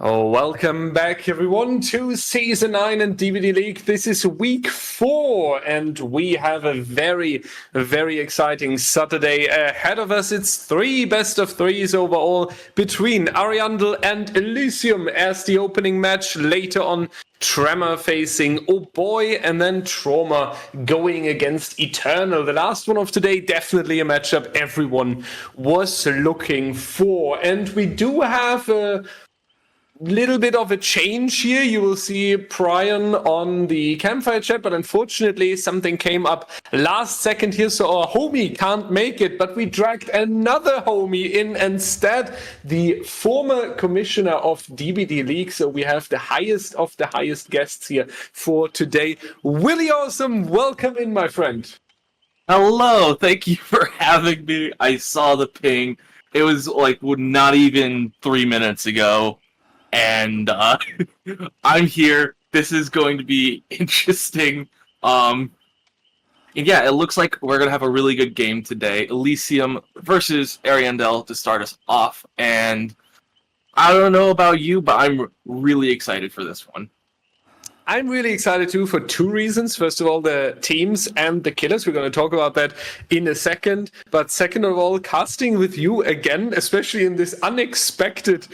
Oh, welcome back, everyone, to Season 9 and DBDLeague. This is week 4, and we have a very exciting Saturday ahead of us. It's 3 best-of-3s overall between Ariandel and Elysium as the opening match. Later on, Tremor facing Oh Boy, and then Trauma going against Eternal. The last one of today, definitely a matchup everyone was looking for. And we do have a little bit of a change here. You will see Prion on the campfire chat, but unfortunately something came up last second here, so our homie can't make it, but we dragged another homie in instead, the former commissioner of DBDLeague. So we have the highest of the highest guests here for today. Willy Awesome, welcome in, my friend. Hello, thank you for having me. I saw the ping. It was like not even 3 minutes ago. And I'm here. This is going to be interesting. And yeah, it looks like we're going to have a really good game today. Elysium versus Ariandel to start us off. And I don't know about you, but I'm really excited for this one. I'm really excited too for 2 reasons. First of all, the teams and the killers. We're going to talk about that in a second. But second of all, casting with you again, especially in this unexpected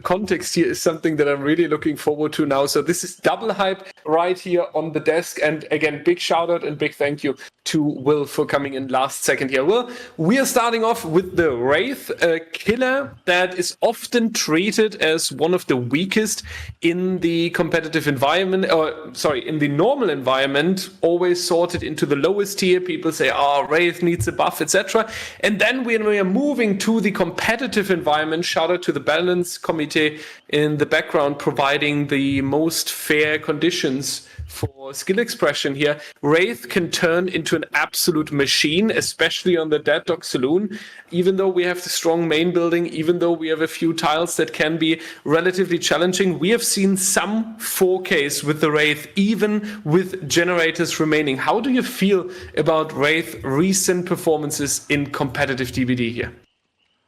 context here, is something that I'm really looking forward to now. So this is double hype right here on the desk. And again, big shout out and big thank you to Will for coming in last second here. Will, we are starting off with the Wraith, a killer that is often treated as one of the weakest in the competitive environment. In the normal environment, always sorted into the lowest tier. People say, Wraith needs a buff, etc. And then when we are moving to the competitive environment, shout out to the balance committee in the background, providing the most fair conditions for skill expression here. Wraith can turn into an absolute machine, especially on the Dead Dog Saloon. Even though we have the strong main building, even though we have a few tiles that can be relatively challenging, we have seen some 4Ks with the Wraith, even with generators remaining. How do you feel about Wraith recent performances in competitive DBD here?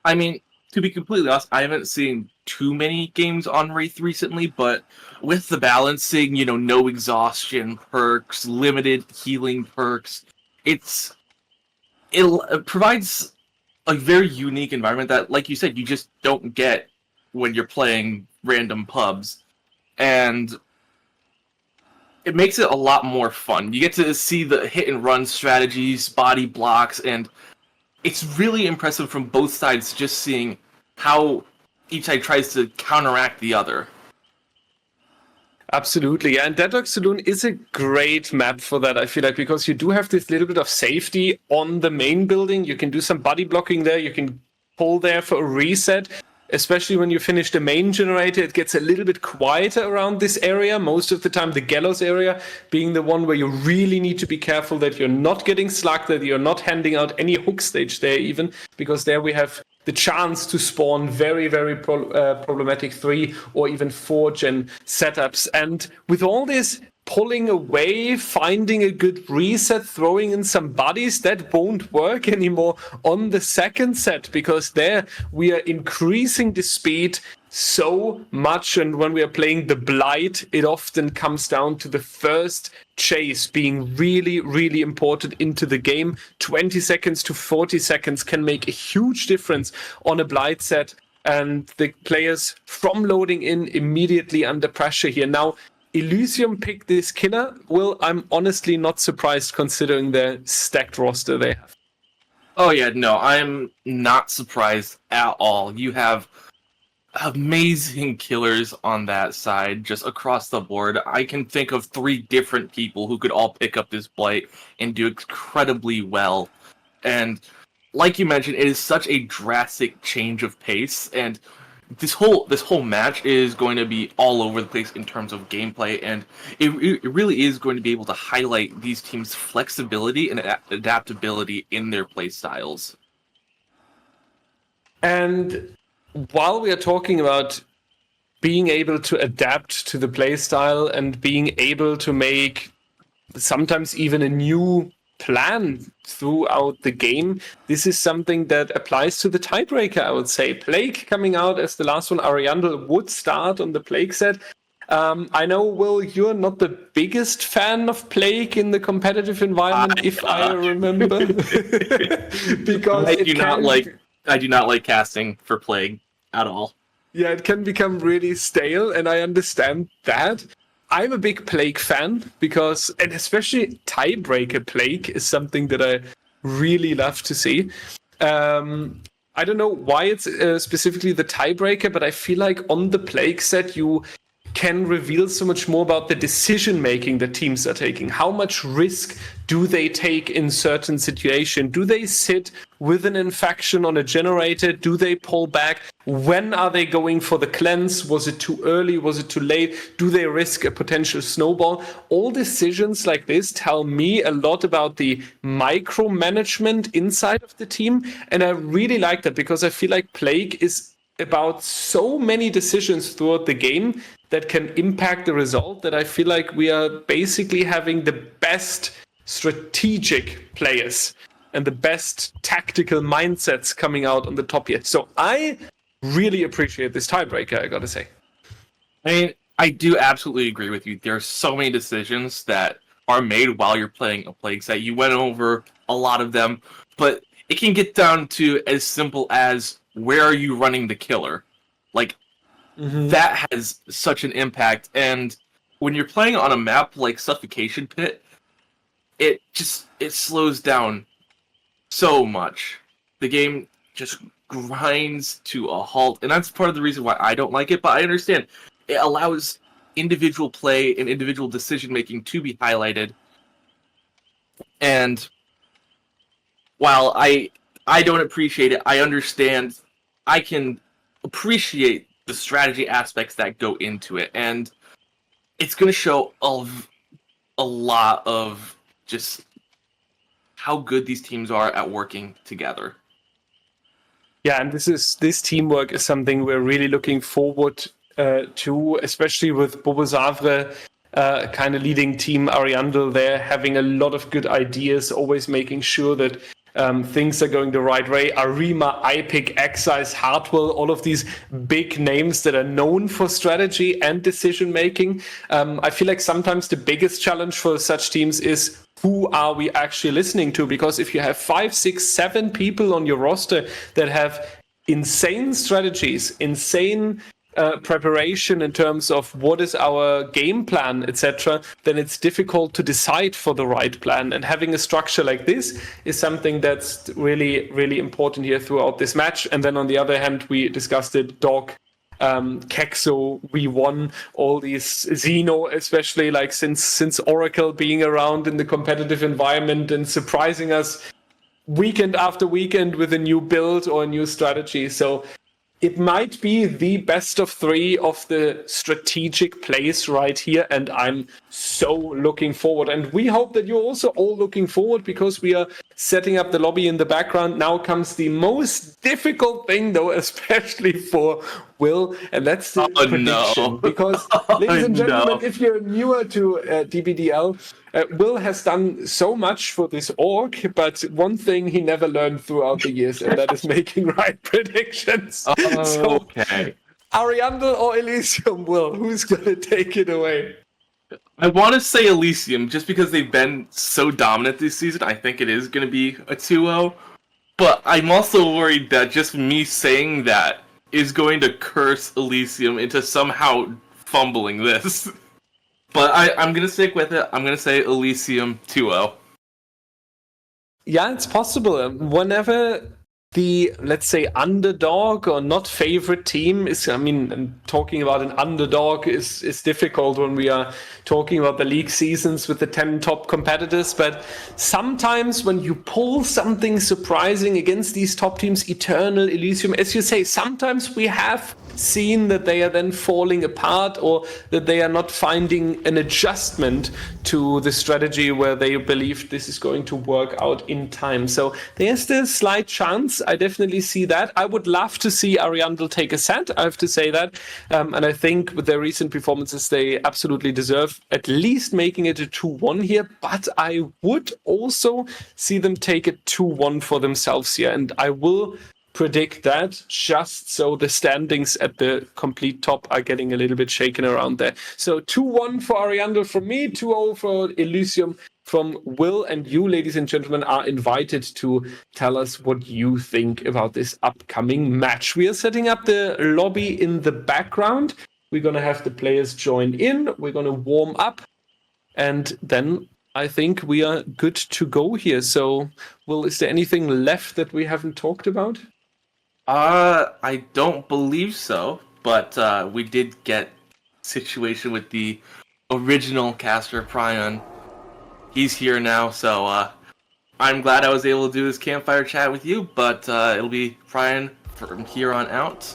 I mean, to be completely honest, I haven't seen too many games on Wraith recently, but with the balancing, no exhaustion perks, limited healing perks, it provides a very unique environment that, like you said, you just don't get when you're playing random pubs. And it makes it a lot more fun. You get to see the hit and run strategies, body blocks, and it's really impressive from both sides just seeing how each side tries to counteract the other. Absolutely, and Dead Dog Saloon is a great map for that, I feel like, because you do have this little bit of safety on the main building. You can do some body blocking there, you can pull there for a reset. Especially when you finish the main generator, it gets a little bit quieter around this area. Most of the time, the Gallows area being the one where you really need to be careful that you're not getting slugged, that you're not handing out any hook stage there even, because there we have the chance to spawn very problematic 3 or even 4 gen setups. And with all this pulling away, finding a good reset, throwing in some bodies, that won't work anymore on the second set, because there we are increasing the speed so much. And when we are playing the Blight, it often comes down to the first chase being really important into the game. 20 seconds to 40 seconds can make a huge difference on a Blight set, and the players from loading in immediately under pressure here. Now, Elysium picked this killer. Well, I'm honestly not surprised considering the stacked roster they have. Oh yeah, no, I'm not surprised at all. You have amazing killers on that side, just across the board. I can think of 3 different people who could all pick up this Blight and do incredibly well. And like you mentioned, it is such a drastic change of pace, and this whole match is going to be all over the place in terms of gameplay, and it really is going to be able to highlight these teams' flexibility and adaptability in their play styles. And while we are talking about being able to adapt to the play style and being able to make sometimes even a new plan throughout the game, this is something that applies to the tiebreaker, I would say. Plague coming out as the last one. Ariandel would start on the Plague set. I know, Will, you're not the biggest fan of Plague in the competitive environment, if I remember. Because I do not like casting for Plague at all. Yeah, it can become really stale, and I understand that. I'm a big Plague fan because, and especially tiebreaker Plague is something that I really love to see. I don't know why it's specifically the tiebreaker, but I feel like on the Plague set you can reveal so much more about the decision making that teams are taking. How much risk do they take in certain situation? Do they sit with an infection on a generator? Do they pull back? When are they going for the cleanse? Was it too early? Was it too late? Do they risk a potential snowball? All decisions like this tell me a lot about the micromanagement inside of the team. And I really like that because I feel like Plague is about so many decisions throughout the game that can impact the result, that I feel like we are basically having the best strategic players and the best tactical mindsets coming out on the top here. So I really appreciate this tiebreaker, I gotta say. I mean, I do absolutely agree with you. There are so many decisions that are made while you're playing a Plague set. You went over a lot of them, but it can get down to as simple as, where are you running the killer? Like, that has such an impact. And when you're playing on a map like Suffocation Pit, it slows down so much. The game just grinds to a halt. And that's part of the reason why I don't like it, but I understand. It allows individual play and individual decision making to be highlighted. And while I don't appreciate it, I understand. I can appreciate the strategy aspects that go into it, and it's going to show a lot of just how good these teams are at working together. Yeah, and this teamwork is something we're really looking forward to, especially with Bobozavre kind of leading Team Ariandel there, having a lot of good ideas, always making sure that things are going the right way. Arima, IPIC, Excise, Hartwell, all of these big names that are known for strategy and decision making. I feel like sometimes the biggest challenge for such teams is, who are we actually listening to? Because if you have 5, 6, 7 people on your roster that have insane strategies, insane preparation in terms of what is our game plan, etc., then it's difficult to decide for the right plan. And having a structure like this is something that's really, really important here throughout this match. And then on the other hand, we discussed it, Dog, Kexo, we won all these, Xeno especially, like since Oracle being around in the competitive environment and surprising us weekend after weekend with a new build or a new strategy. So it might be the best of 3 of the strategic plays right here, and I'm so looking forward. And we hope that you're also all looking forward, because we are setting up the lobby in the background. Now comes the most difficult thing, though, especially for Will, and that's the prediction. No. Because, ladies and gentlemen, if you're newer to DBDL, Will has done so much for this org, but one thing he never learned throughout the years, and that is making right predictions. Okay. Ariandel or Elysium, Will? Who's going to take it away? I want to say Elysium, just because they've been so dominant this season. I think it is going to be a 2-0. But I'm also worried that just me saying that is going to curse Elysium into somehow fumbling this. But I'm going to stick with it. I'm going to say Elysium 2-0. Yeah, it's possible. Whenever the, let's say, underdog or not favorite team is, I mean, talking about an underdog is difficult when we are talking about the league seasons with the 10 top competitors, but sometimes when you pull something surprising against these top teams, Eternal, Elysium, as you say, sometimes we have seen that they are then falling apart, or that they are not finding an adjustment to the strategy where they believe this is going to work out in time. So there's the slight chance yes, I definitely see that. I would love to see Ariandel take a set, I have to say that. And I think with their recent performances, they absolutely deserve at least making it a 2-1 here. But I would also see them take a 2-1 for themselves here. And I will predict that just so the standings at the complete top are getting a little bit shaken around there. So 2-1 for Ariandel from me, 2-0 for Elysium from Will, and you, ladies and gentlemen, are invited to tell us what you think about this upcoming match. We are setting up the lobby in the background. We're going to have the players join in. We're going to warm up, and then I think we are good to go here. So, Will, is there anything left that we haven't talked about? I don't believe so, but we did get a situation with the original caster, Prion. He's here now, so I'm glad I was able to do this campfire chat with you, but it'll be Prion from here on out.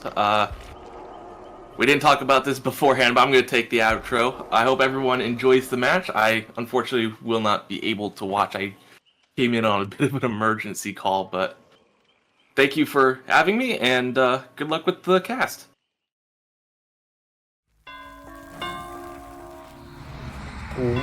We didn't talk about this beforehand, but I'm going to take the outro. I hope everyone enjoys the match. I unfortunately will not be able to watch. I came in on a bit of an emergency call, but thank you for having me, and good luck with the cast.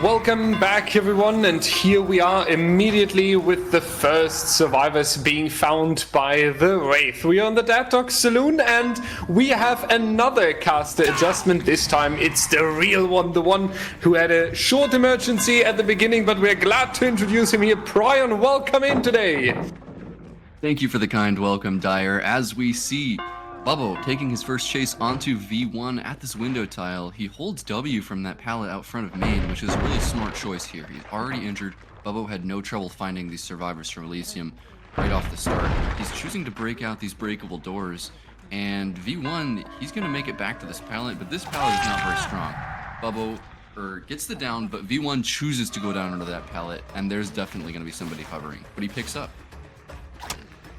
Welcome back, everyone, and here we are immediately with the first survivors being found by the Wraith. We are on the Dad Saloon, and we have another caster adjustment. This time it's the real one, the one who had a short emergency at the beginning, but we're glad to introduce him here. Prion, welcome in today. Thank you for the kind welcome, Dyer. As we see Bubbo taking his first chase onto V1 at this window tile, he holds W from that pallet out front of main, which is a really smart choice here. He's already injured. Bubbo had no trouble finding these survivors from Elysium right off the start. He's choosing to break out these breakable doors, and V1, he's going to make it back to this pallet, but this pallet is not very strong. Bubbo gets the down, but V1 chooses to go down under that pallet, and there's definitely going to be somebody hovering, but he picks up.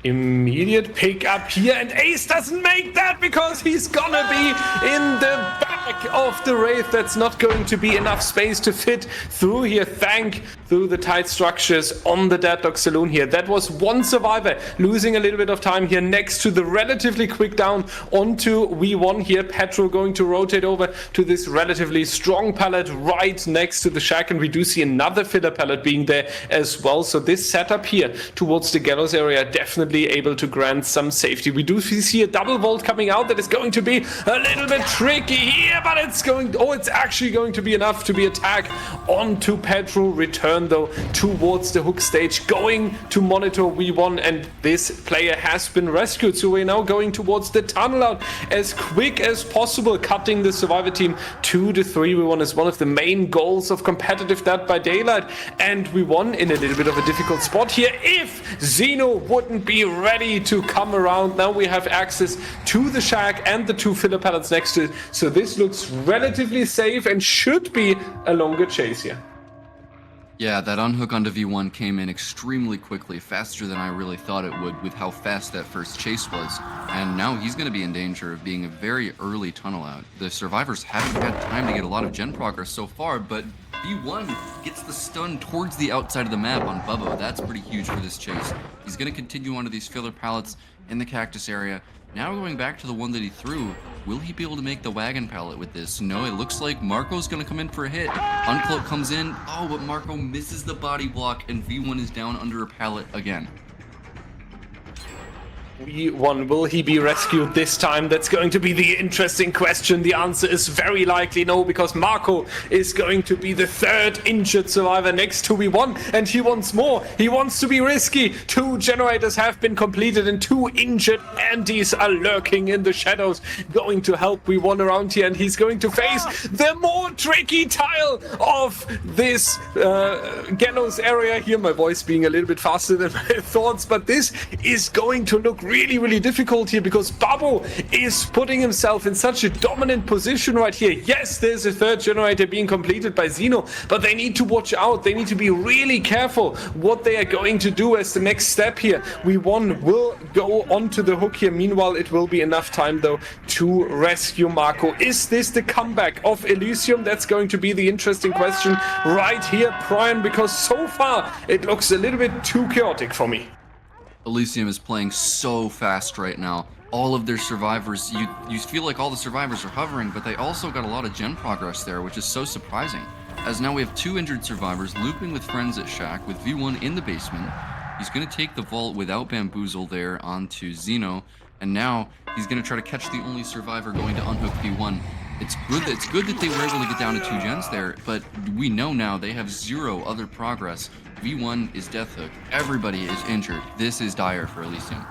Immediate pick up here, and Ace doesn't make that because he's gonna be in the back of the Wraith. That's not going to be enough space to fit through here. Through the tight structures on the Deadlock Saloon here. That was one survivor losing a little bit of time here next to the relatively quick down onto V1 here. Petro going to rotate over to this relatively strong pallet right next to the shack, and we do see another filler pallet being there as well. So this setup here towards the gallows area definitely able to grant some safety. We do see a double vault coming out that is going to be a little bit tricky here, but it's actually going to be enough to be attack onto Petro. Return though towards the hook stage, going to monitor V1, and this player has been rescued. So we're now going towards the tunnel out as quick as possible, cutting the survivor team to the 3v1 is one of the main goals of competitive Dead by Daylight, and we won in a little bit of a difficult spot here. If Zeno wouldn't be ready to come around, now we have access to the shack and the two filler pallets next to it, so this looks relatively safe and should be a longer chase here. Yeah, that unhook onto V1 came in extremely quickly, faster than I really thought it would with how fast that first chase was. And now he's going to be in danger of being a very early tunnel out. The survivors haven't had time to get a lot of gen progress so far, but V1 gets the stun towards the outside of the map on Bubbo. That's pretty huge for this chase. He's going to continue onto these filler pallets in the cactus area. Now going back to the one that he threw, will he be able to make the wagon pallet with this? No, it looks like Marco's going to come in for a hit. Uncloak comes in. Oh, but Marco misses the body block, and V1 is down under a pallet again. V1, will he be rescued this time? That's going to be the interesting question. The answer is very likely no, because Marco is going to be the third injured survivor next to V1, and he wants more. He wants to be risky. 2 generators have been completed, and 2 injured Andes are lurking in the shadows, going to help V1 around here, and he's going to face the more tricky tile of this gallows area here. My voice being a little bit faster than my thoughts, but this is going to look really difficult here, because Bubbo is putting himself in such a dominant position right here. Yes, there's a third generator being completed by Zeno, but they need to watch out. They need to be really careful what they are going to do as the next step here. V1 will go onto the hook here. Meanwhile, it will be enough time though to rescue Marco. Is this the comeback of Elysium? That's going to be the interesting question right here, Prion, because so far it looks a little bit too chaotic for me. Elysium is playing so fast right now. All of their survivors, you feel like all the survivors are hovering, but they also got a lot of gen progress there, which is so surprising. As now we have 2 injured survivors looping with friends at Shack with V1 in the basement. He's going to take the vault without Bamboozle there onto Xeno, and now he's going to try to catch the only survivor going to unhook V1. It's good that they were able to get down to 2 gens there, but we know now they have 0 other progress. V1 is death hook. Everybody is injured. This is dire for Elysium.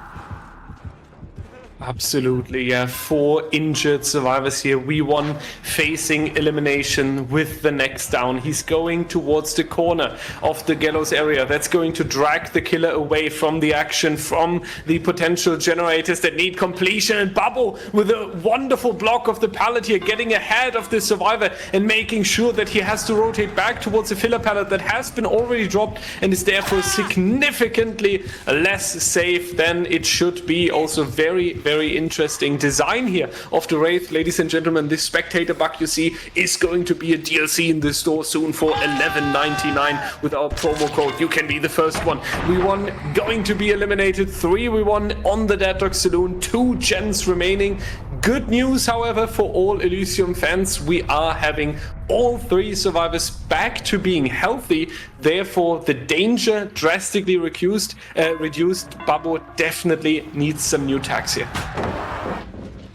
Absolutely, yeah. 4 injured survivors here. V1 facing elimination with the next down. He's going towards the corner of the gallows area. That's going to drag the killer away from the action, from the potential generators that need completion. And Bubble with a wonderful block of the pallet here, getting ahead of the survivor and making sure that he has to rotate back towards the filler pallet that has been already dropped and is therefore significantly less safe than it should be. Also very interesting design here of the Wraith. Ladies and gentlemen, this spectator bug you see is going to be a DLC in the store soon for $11.99 with our promo code. You can be the first one. V1 going to be eliminated. 3 V1 on the Dead Dog Saloon. 2 gens remaining. Good news, however, for all Elysium fans. We are having all 3 survivors back to being healthy. Therefore, the danger drastically reduced. Bubbo definitely needs some new tags here.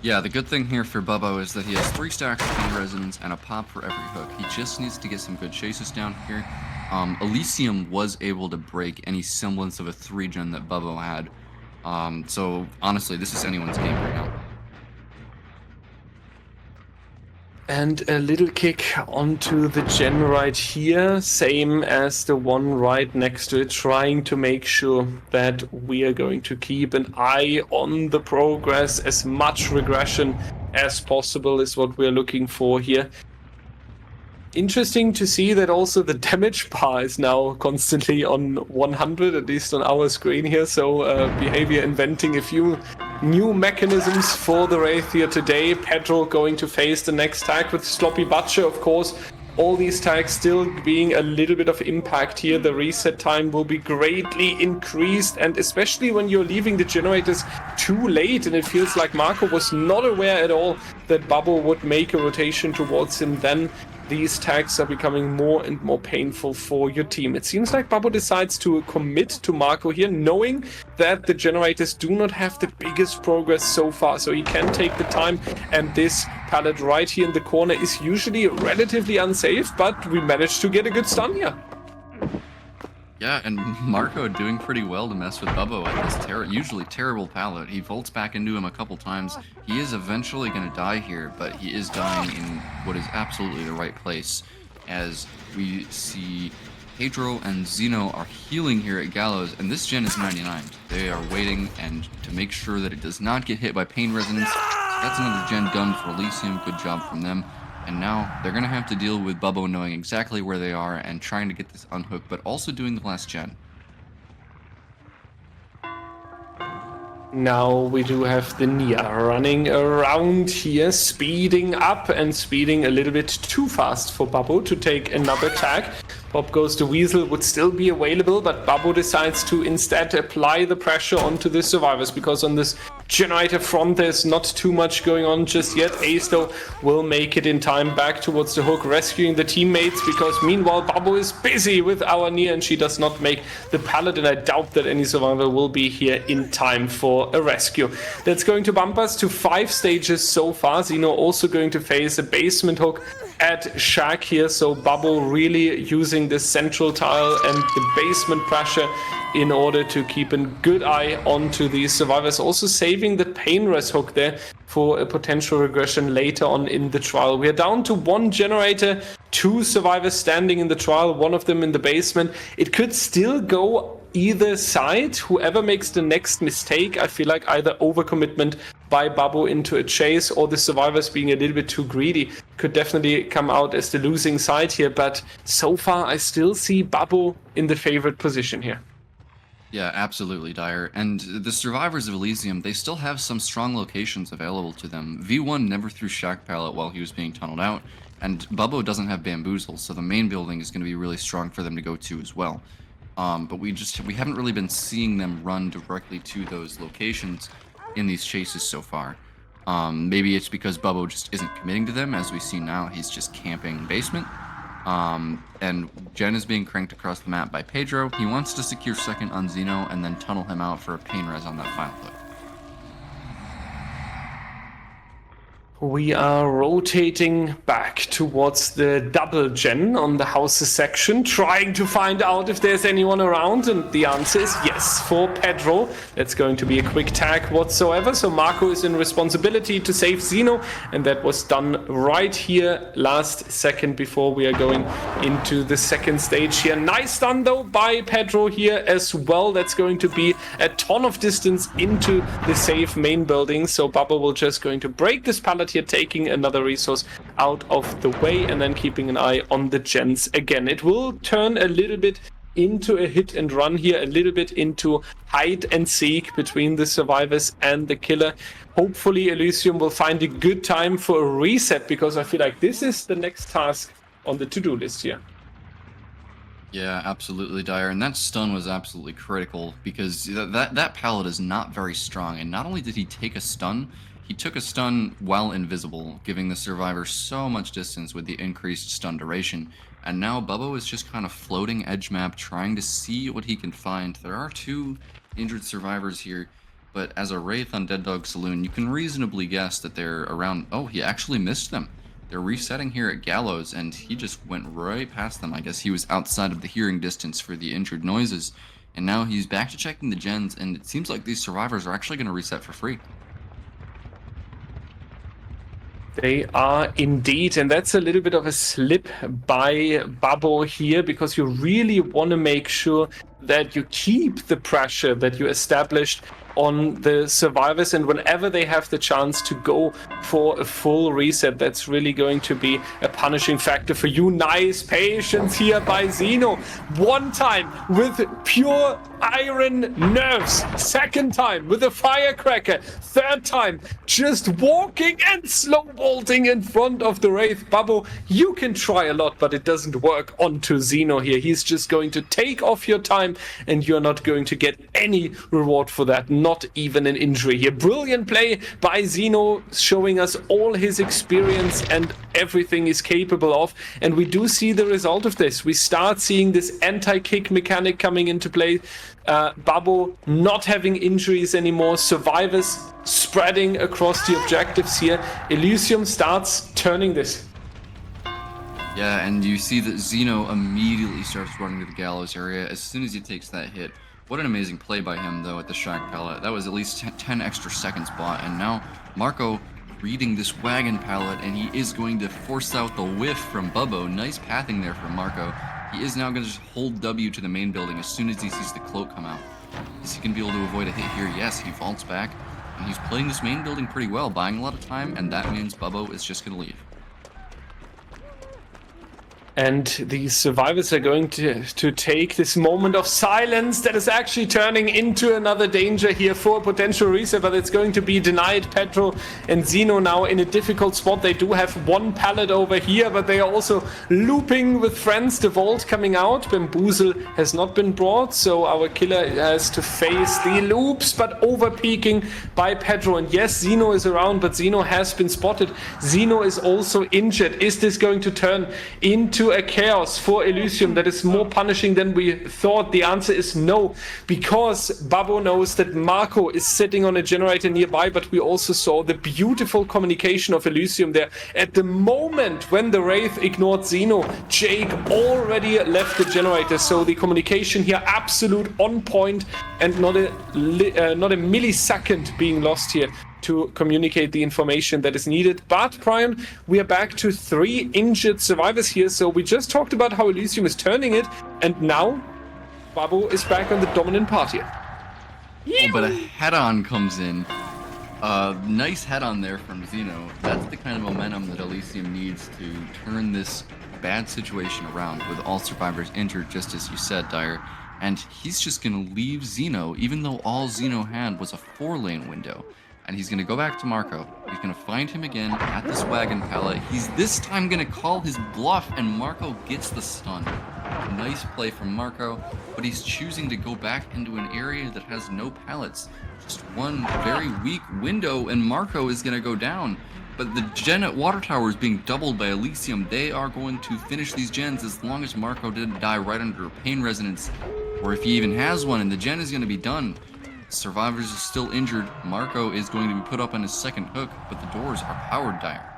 Yeah, the good thing here for Bubbo is that he has 3 stacks of pain resonance and a pop for every hook. He just needs to get some good chases down here. Elysium was able to break any semblance of a 3-gen that Bubbo had. So honestly, this is anyone's game right now. And a little kick onto the gen right here, same as the one right next to it, trying to make sure that we are going to keep an eye on the progress. As much regression as possible is what we're looking for here. Interesting to see that also the damage bar is now constantly on 100, at least on our screen here. So Behavior inventing a few new mechanisms for the Wraith here today. Pedro going to face the next tag with Sloppy Butcher, of course. All these tags still being a little bit of impact here. The reset time will be greatly increased, and especially when you're leaving the generators too late, and it feels like Marco was not aware at all that Bubbo would make a rotation towards him, then these tags are becoming more and more painful for your team. It seems like Bubbo decides to commit to Marco here, knowing that the generators do not have the biggest progress so far, so he can take the time, and this pallet right here in the corner is usually relatively unsafe, but we managed to get a good stun here. Yeah, and Marco doing pretty well to mess with Bubbo at this usually terrible pallet. He vaults back into him a couple times. He is eventually going to die here, but he is dying in what is absolutely the right place. As we see Pedro and Xeno are healing here at Gallows, and this gen is 99. They are waiting and to make sure that it does not get hit by pain resonance. That's another gen done for Elysium. Good job from them. And now they're going to have to deal with Bubbo knowing exactly where they are and trying to get this unhooked, but also doing the last gen. Now we do have the Nia running around here, speeding up and speeding a little bit too fast for Bubbo to take another tag. Pop goes to Weasel, would still be available, but Bubbo decides to instead apply the pressure onto the survivors, because on this generator front there's not too much going on just yet. Ace though will make it in time back towards the hook, rescuing the teammates, because meanwhile Bubbo is busy with our Nia and she does not make the pallet, and I doubt that any survivor will be here in time for a rescue. That's going to bump us to 5 stages so far. Xeno also going to face a basement hook at Shack here, so Bubbo really using the central tile and the basement pressure in order to keep a good eye onto these survivors, also saving the pain res hook there for a potential regression later on in the trial. We are down to 1 generator, 2 survivors standing in the trial, 1 of them in the basement. It could still go either side. Whoever makes the next mistake, I feel like either overcommitment by Bubbo into a chase or the survivors being a little bit too greedy, could definitely come out as the losing side here. But so far, I still see Bubbo in the favorite position here. Yeah, absolutely, Dire. And the survivors of Elysium, they still have some strong locations available to them. V1 never threw Shack Pallet while he was being tunneled out, and Bubbo doesn't have Bamboozle, so the main building is going to be really strong for them to go to as well. But we haven't really been seeing them run directly to those locations in these chases so far. Maybe it's because Bubbo just isn't committing to them. As we see now, he's just camping basement. And Jen is being cranked across the map by Pedro. He wants to secure second on Xeno and then tunnel him out for a pain res on that final hook. We are rotating back towards the double gen on the houses section, trying to find out if there's anyone around, and the answer is yes for Pedro. That's going to be a quick tag whatsoever, so Marco is in responsibility to save Xeno, and that was done right here last second before we are going into the second stage here. Nice done though by Pedro here as well. That's going to be a ton of distance into the safe main building, so Bubba will just going to break this pallet here, taking another resource out of the way and then keeping an eye on the gens again. It will turn a little bit into a hit and run here, a little bit into hide and seek between the survivors and the killer. Hopefully Elysium will find a good time for a reset, because I feel like this is the next task on the to-do list here. Yeah, absolutely, Dyer. And that stun was absolutely critical, because that pallet is not very strong. And not only did he take a stun, he took a stun while invisible, giving the survivor so much distance with the increased stun duration. And now Bubbo is just kind of floating edge map, trying to see what he can find. There are 2 injured survivors here, but as a Wraith on Dead Dog Saloon, you can reasonably guess that they're around... Oh, he actually missed them. They're resetting here at Gallows, and he just went right past them. I guess he was outside of the hearing distance for the injured noises. And now he's back to checking the gens, and it seems like these survivors are actually going to reset for free. They are indeed, and that's a little bit of a slip by Bubbo here, because you really want to make sure that you keep the pressure that you established on the survivors, and whenever they have the chance to go for a full reset, that's really going to be a punishing factor for you. Nice patience here by Xeno. One time with pure iron nerves, second time with a firecracker, third time just walking and slow bolting in front of the Wraith. Bubbo, you can try a lot, but it doesn't work onto Xeno here. He's just going to take off your time, and you're not going to get any reward for that, not even an injury here. Brilliant play by Xeno, showing us all his experience and everything he's capable of, and we do see the result of this. We start seeing this anti-kick mechanic coming into play. Bubbo not having injuries anymore, survivors spreading across the objectives here. Elysium starts turning this. Yeah, and you see that Xeno immediately starts running to the Gallows area as soon as he takes that hit. What an amazing play by him, though, at the Shack pallet. That was at least 10 extra seconds bought, and now Marco reading this wagon pallet, and he is going to force out the whiff from Bubbo. Nice pathing there from Marco. He is now going to just hold W to the main building as soon as he sees the cloak come out. Is he going to be able to avoid a hit here? Yes, he vaults back, and he's playing this main building pretty well, buying a lot of time, and that means Bubbo is just going to leave. And the survivors are going to take this moment of silence that is actually turning into another danger here for a potential reset, but it's going to be denied. Pedro and Xeno now in a difficult spot. They do have one pallet over here, but they are also looping with friends. The vault coming out. Bamboozle has not been brought, so our killer has to face the loops, but over peaking by Pedro. And yes, Xeno is around, but Xeno has been spotted. Xeno is also injured. Is this going to turn into a chaos for Elysium that is more punishing than we thought? The answer is no, because Bubbo knows that Marco is sitting on a generator nearby, but we also saw the beautiful communication of Elysium there. At the moment when the Wraith ignored Xeno, Jake already left the generator, so the communication here absolute on point, and not a millisecond being lost here to communicate the information that is needed. But Prion, we are back to 3 injured survivors here, so we just talked about how Elysium is turning it, and now Bubbo is back on the dominant part here. Oh, but a head-on comes in. Nice head-on there from Xeno. That's the kind of momentum that Elysium needs to turn this bad situation around, with all survivors injured, just as you said, Dyer. And he's just going to leave Xeno, even though all Xeno had was a 4-lane window. And he's going to go back to Marco. He's going to find him again at this wagon pallet. He's this time going to call his bluff, and Marco gets the stun. Nice play from Marco, but he's choosing to go back into an area that has no pallets. Just one very weak window, and Marco is going to go down. But the gen at Water Tower is being doubled by Elysium. They are going to finish these gens as long as Marco didn't die right under a pain resonance, or if he even has one, and the gen is going to be done. Survivors are still injured. Marco is going to be put up on his second hook, but the doors are powered dire.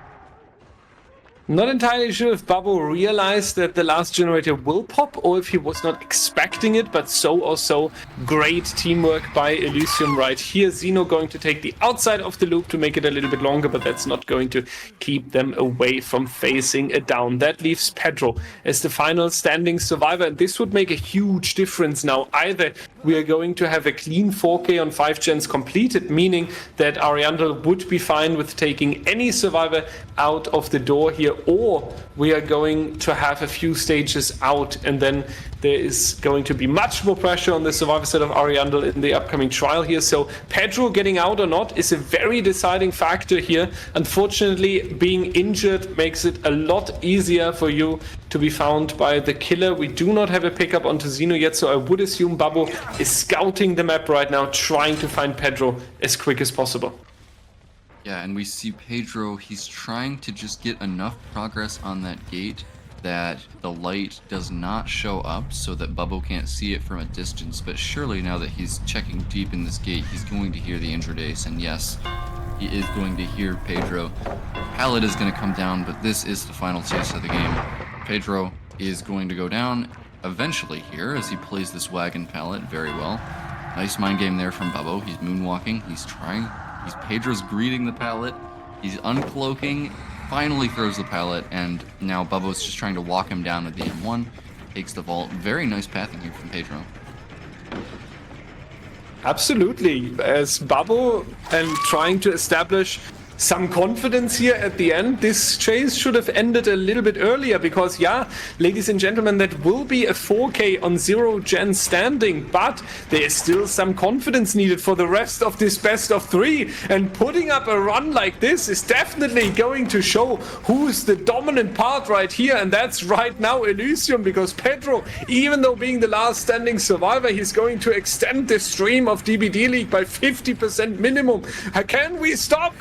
Not entirely sure if Bubble realized that the last generator will pop or if he was not expecting it, but so or so, great teamwork by Elysium right here. Zeno going to take the outside of the loop to make it a little bit longer, but that's not going to keep them away from facing a down. That leaves Pedro as the final standing survivor, and this would make a huge difference now. Either we are going to have a clean 4K on 5 gens completed, meaning that Ariandel would be fine with taking any survivor out of the door here, or we are going to have a few stages out, and then there is going to be much more pressure on the survivor set of Ariandel in the upcoming trial here. So Pedro getting out or not is a very deciding factor here. Unfortunately, being injured makes it a lot easier for you to be found by the killer. We do not have a pickup onto Zeno yet, so I would assume Bubble is scouting the map right now, trying to find Pedro as quick as possible. Yeah, and we see Pedro, he's trying to just get enough progress on that gate that the light does not show up so that Bubble can't see it from a distance. But surely now that he's checking deep in this gate, he's going to hear the injured ace, and yes, he is going to hear Pedro. Pallet is going to come down, but this is the final chase of the game. Pedro is going to go down eventually here as he plays this wagon pallet very well. Nice mind game there from Bubble. He's moonwalking, he's trying. Pedro's greeting the pallet. He's uncloaking, finally throws the pallet, and now Bubbo's just trying to walk him down to the M1. Takes the vault. Very nice pathing here from Pedro. Absolutely. As Bubble and trying to establish some confidence here at the end. This chase should have ended a little bit earlier because, yeah, ladies and gentlemen, that will be a 4K on 0 gen standing, but there is still some confidence needed for the rest of this best of 3, and putting up a run like this is definitely going to show who's the dominant part right here, and that's right now Elysium, because Pedro, even though being the last standing survivor, he's going to extend the stream of DBDLeague by 50% minimum. Can we stop?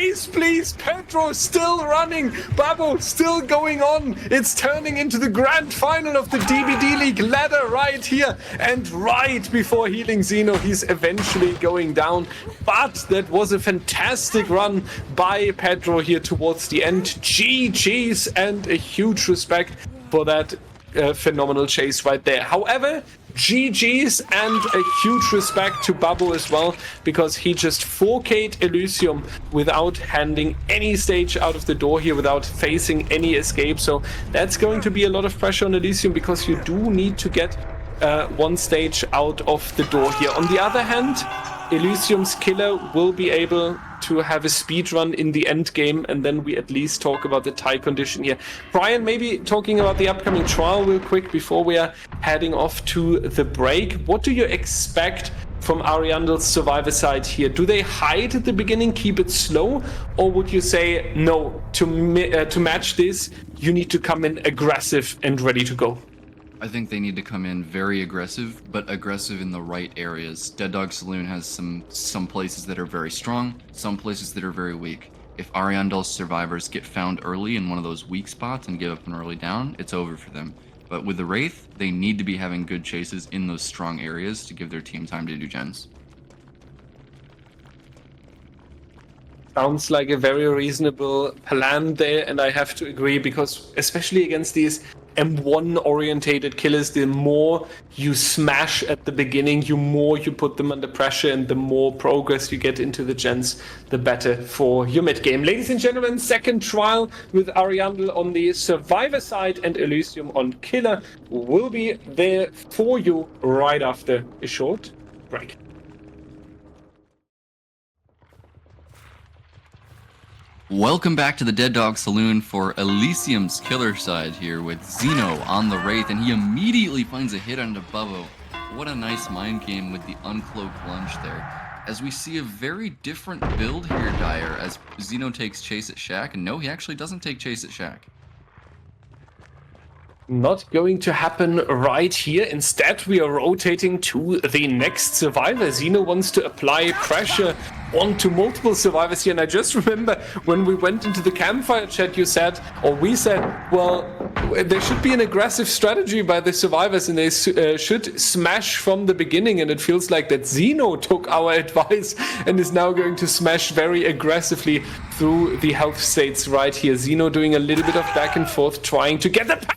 Ace, please. Pedro still running. Babo still going on. It's turning into the grand final of the DBDLeague ladder right here. And right before healing Zeno, he's eventually going down. But that was a fantastic run by Pedro here towards the end. GG's and a huge respect for that phenomenal chase right there. However, GG's and a huge respect to Babo as well, because he just 4K'd Elysium without handing any stage out of the door here, without facing any escape. So that's going to be a lot of pressure on Elysium, because you do need to get one stage out of the door here. On the other hand, Elysium's killer will be able to have a speed run in the end game, and then we at least talk about the tie condition here. Prion, maybe talking about the upcoming trial real quick before we are heading off to the break. What do you expect from Ariandel's survivor side here? Do they hide at the beginning, keep it slow, or would you say no, to match this you need to come in aggressive and ready to go? I think they need to come in very aggressive, but aggressive in the right areas. Dead Dog Saloon has some places that are very strong, some places that are very weak. If Ariandel's survivors get found early in one of those weak spots and give up an early down, it's over for them. But with the Wraith, they need to be having good chases in those strong areas to give their team time to do gens. Sounds like a very reasonable plan there, and I have to agree, because especially against these M1 orientated killers, the more you smash at the beginning, the more you put them under pressure, and the more progress you get into the gens, the better for your mid game. Ladies and gentlemen, second trial with Ariandel on the survivor side and Elysium on killer will be there for you right after a short break. Welcome back to the Dead Dog Saloon for Elysium's killer side here with Zeno on the Wraith, and he immediately finds a hit onto Bubbo. What a nice mind game with the uncloaked lunge there. As we see a very different build here, Dyer, as Zeno takes chase at Shaq, and no, he actually doesn't take chase at Shaq. Not going to happen right here. Instead, we are rotating to the next survivor. Xeno wants to apply pressure onto multiple survivors here. And I just remember when we went into the campfire chat, you said, or we said, well, there should be an aggressive strategy by the survivors and they should smash from the beginning. And it feels like that Xeno took our advice and is now going to smash very aggressively through the health states right here. Xeno doing a little bit of back and forth, trying to get the...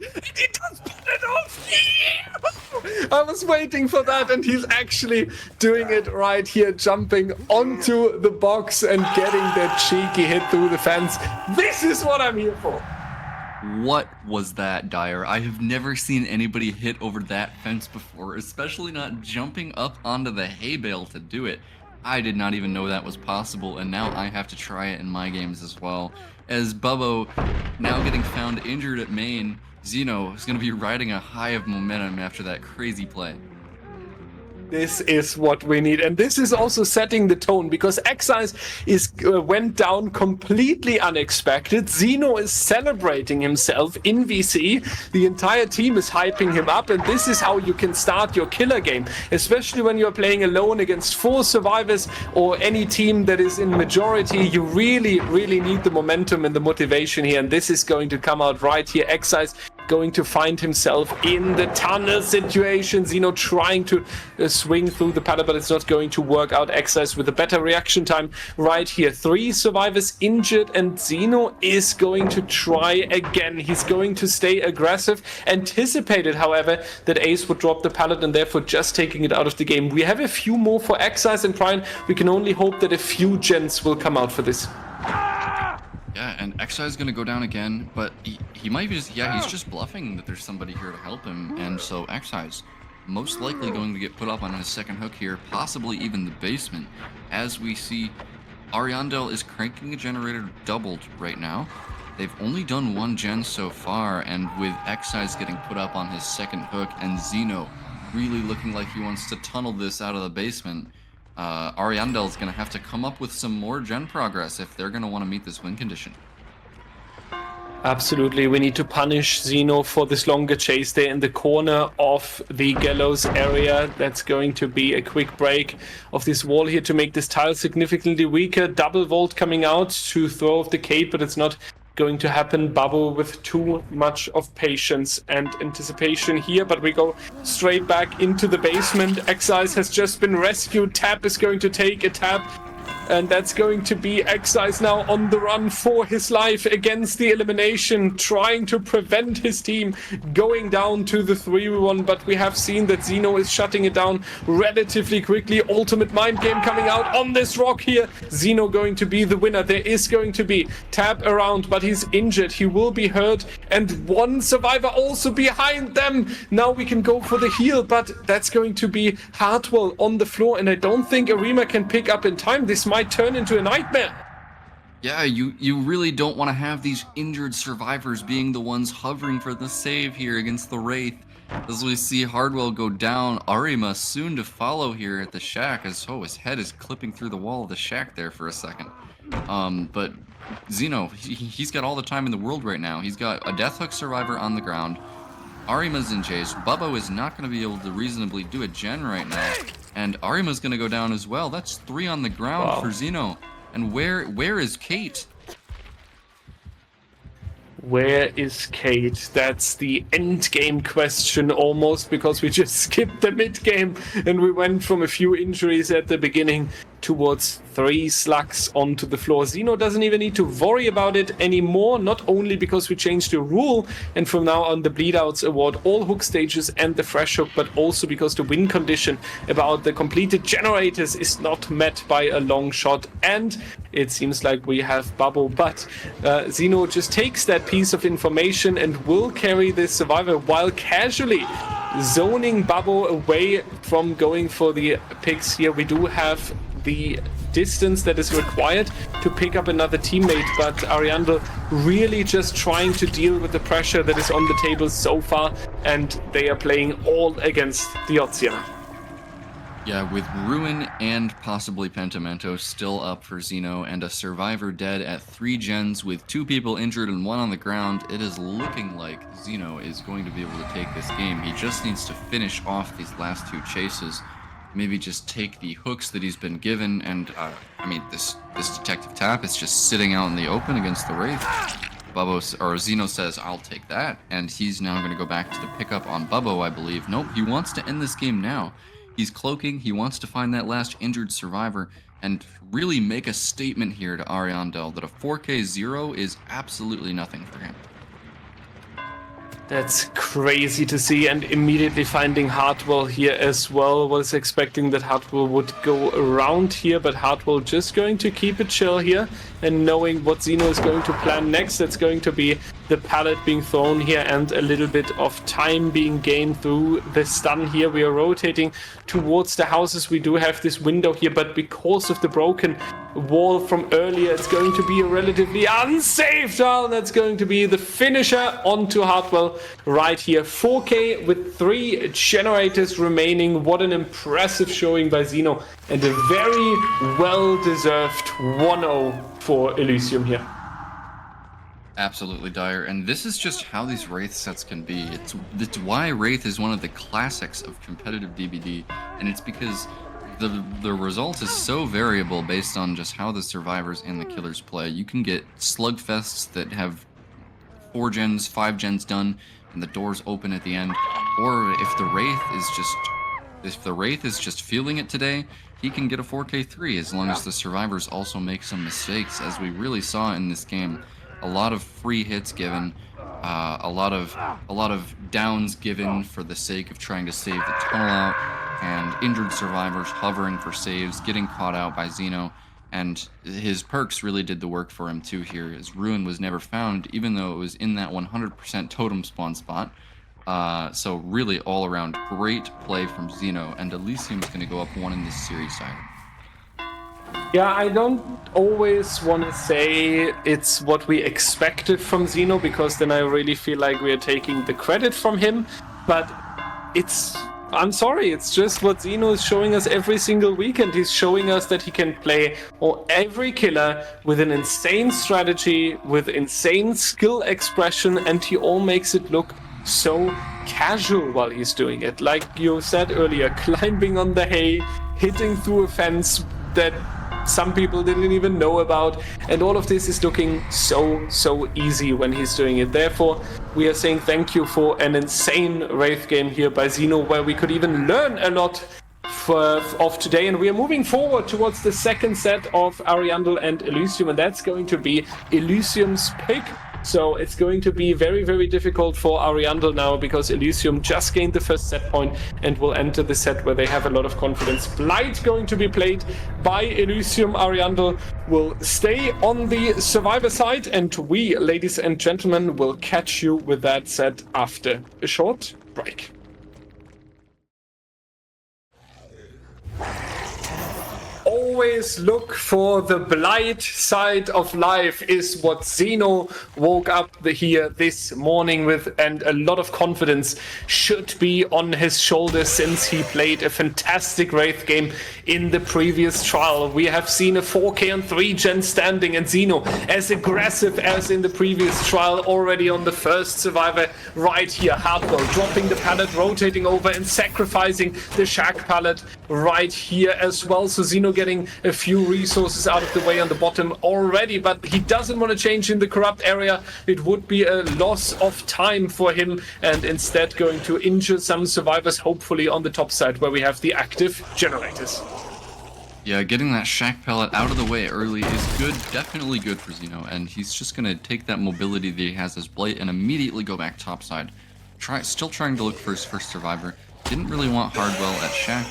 He does put it off! I was waiting for that, and he's actually doing it right here, jumping onto the box and getting that cheeky hit through the fence. This is what I'm here for. What was that, Dyer? I have never seen anybody hit over that fence before, especially not jumping up onto the hay bale to do it. I did not even know that was possible, and now I have to try it in my games as well. As Bubbo, now getting found injured at main, Xeno is going to be riding a high of momentum after that crazy play. This is what we need, and this is also setting the tone because Excise went down completely unexpected. Xeno is celebrating himself in VC. The entire team is hyping him up, and this is how you can start your killer game, especially when you're playing alone against 4 survivors or any team that is in majority. You really need the momentum and the motivation here, and this is going to come out right here. Excise going to find himself in the tunnel situation. Xeno trying to swing through the paddock, but it's not going to work out. Excise with a better reaction time right here. 3 survivors injured, and Xeno is going to try again. He's going to stay aggressive. Anticipated, however, that Ace would drop the pallet and therefore just taking it out of the game. We have a few more for Excise and Prion. We can only hope that a few gens will come out for this. Yeah, and Excise is going to go down again, but he might be just, he's just bluffing that there's somebody here to help him, and so Excise most likely going to get put up on his second hook here, possibly even the basement, as we see Ariandel is cranking a generator doubled right now. They've only done 1 gen so far, and with Excise getting put up on his second hook and Xeno really looking like he wants to tunnel this out of the basement, Ariandel is going to have to come up with some more gen progress if they're going to want to meet this win condition. Absolutely, we need to punish Xeno for this longer chase there in the corner of the gallows area. That's going to be a quick break of this wall here to make this tile significantly weaker. Double vault coming out to throw off the cape, but it's not going to happen. Bubble with too much of patience and anticipation here, but we go straight back into the basement. Excise has just been rescued. Tap is going to take a tap, and that's going to be Excise now on the run for his life against the elimination, trying to prevent his team going down to the 3v1, but we have seen that Xeno is shutting it down relatively quickly. Ultimate mind game coming out on this rock here. Xeno going to be the winner. There is going to be tap around, but he's injured. He will be hurt, and 1 survivor also behind them. Now we can go for the heal, but that's going to be Hartwell on the floor, and I don't think Arima can pick up in time. This might turn into a nightmare. Yeah, you really don't want to have these injured survivors being the ones hovering for the save here against the Wraith. As we see Hardwell go down, Arima soon to follow here at the shack, as his head is clipping through the wall of the shack there for a second. But Xeno, he's got all the time in the world right now. He's got a Death Hook survivor on the ground. Arima's in chase. Bubbo is not going to be able to reasonably do a gen right now. And Arima's going to go down as well. That's 3 on the ground for Xeno. And where is Kate? Where is Kate? That's the end game question almost, because we just skipped the mid game and we went from a few injuries at the beginning towards 3 slugs onto the floor. Xeno doesn't even need to worry about it anymore, not only because we changed the rule and from now on the bleed outs award all hook stages and the fresh hook, but also because the win condition about the completed generators is not met by a long shot, and it seems like we have Bubble, but Xeno just takes that piece of information and will carry this survivor while casually zoning Bubble away from going for the picks here. We do have the distance that is required to pick up another teammate, but Ariandel really just trying to deal with the pressure that is on the table so far, and they are playing all against the odds here. Yeah, with Ruin and possibly Pentimento still up for Xeno and a Survivor dead at 3 gens with 2 people injured and 1 on the ground, it is looking like Xeno is going to be able to take this game. He just needs to finish off these last 2 chases. Maybe just take the hooks that he's been given, and I mean, this detective tap is just sitting out in the open against the Wraith. Xeno says, I'll take that, and he's now going to go back to the pickup on Bubbo, I believe. Nope, he wants to end this game now. He's cloaking, he wants to find that last injured survivor, and really make a statement here to Ariandel that a 4K 0 is absolutely nothing for him. That's crazy to see, and immediately finding Hartwell here as well. Was expecting that Hartwell would go around here, but Hartwell just going to keep it chill here, and knowing what Xeno is going to plan next. That's going to be the pallet being thrown here and a little bit of time being gained through the stun here. We are rotating towards the houses. We do have this window here, but because of the broken wall from earlier, it's going to be a relatively unsafe down. That's going to be the finisher onto Hartwell right here. 4K with 3 generators remaining. What an impressive showing by Xeno, and a very well-deserved 1-0 for Elysium here. Absolutely dire, and this is just how these Wraith sets can be. It's why Wraith is one of the classics of competitive DBD, and it's because the result is so variable based on just how the survivors and the killers play. You can get slugfests that have 4 gens, 5 gens done, and the doors open at the end. Or if the Wraith is just feeling it today, he can get a 4K3 as long as the survivors also make some mistakes, as we really saw in this game. A lot of free hits given, a lot of downs given for the sake of trying to save the tunnel out, and injured survivors hovering for saves, getting caught out by Xeno, and his perks really did the work for him too here, as Ruin was never found, even though it was in that 100% totem spawn spot. So really all around great play from Xeno, and Elysium's going to go up 1 in this series side. Yeah, I don't always want to say it's what we expected from Xeno, because then I really feel like we are taking the credit from him, but I'm sorry, it's just what Xeno is showing us every single weekend. He's showing us that he can play every killer with an insane strategy, with insane skill expression, and he all makes it look so casual while he's doing it. Like you said earlier, climbing on the hay, hitting through a fence that some people didn't even know about, and all of this is looking so easy when he's doing it. Therefore, we are saying thank you for an insane Wraith game here by Xeno, where we could even learn a lot of today, and we are moving forward towards the second set of Ariandel and Elysium, and that's going to be Elysium's pick. So it's going to be very difficult for Ariandel now, because Elysium just gained the first set point and will enter the set where they have a lot of confidence. Blight going to be played by Elysium. Ariandel will stay on the survivor side, and we, ladies and gentlemen, will catch you with that set after a short break. Always look for the Blight side of life is what Xeno woke up here this morning with, and a lot of confidence should be on his shoulders since he played a fantastic Wraith game in the previous trial. We have seen a 4K on 3 gen standing, and Xeno as aggressive as in the previous trial already on the first survivor right here. Hartwell dropping the pallet, rotating over and sacrificing the shack pallet right here as well. So Xeno getting a few resources out of the way on the bottom already, but he doesn't want to change in the corrupt area. It would be a loss of time for him, and instead going to injure some survivors, hopefully on the top side where we have the active generators. Yeah, getting that shack pallet out of the way early is good, definitely good for Xeno, and he's just going to take that mobility that he has as Blight and immediately go back topside. Still trying to look for his first survivor. Didn't really want Hardwell at shack.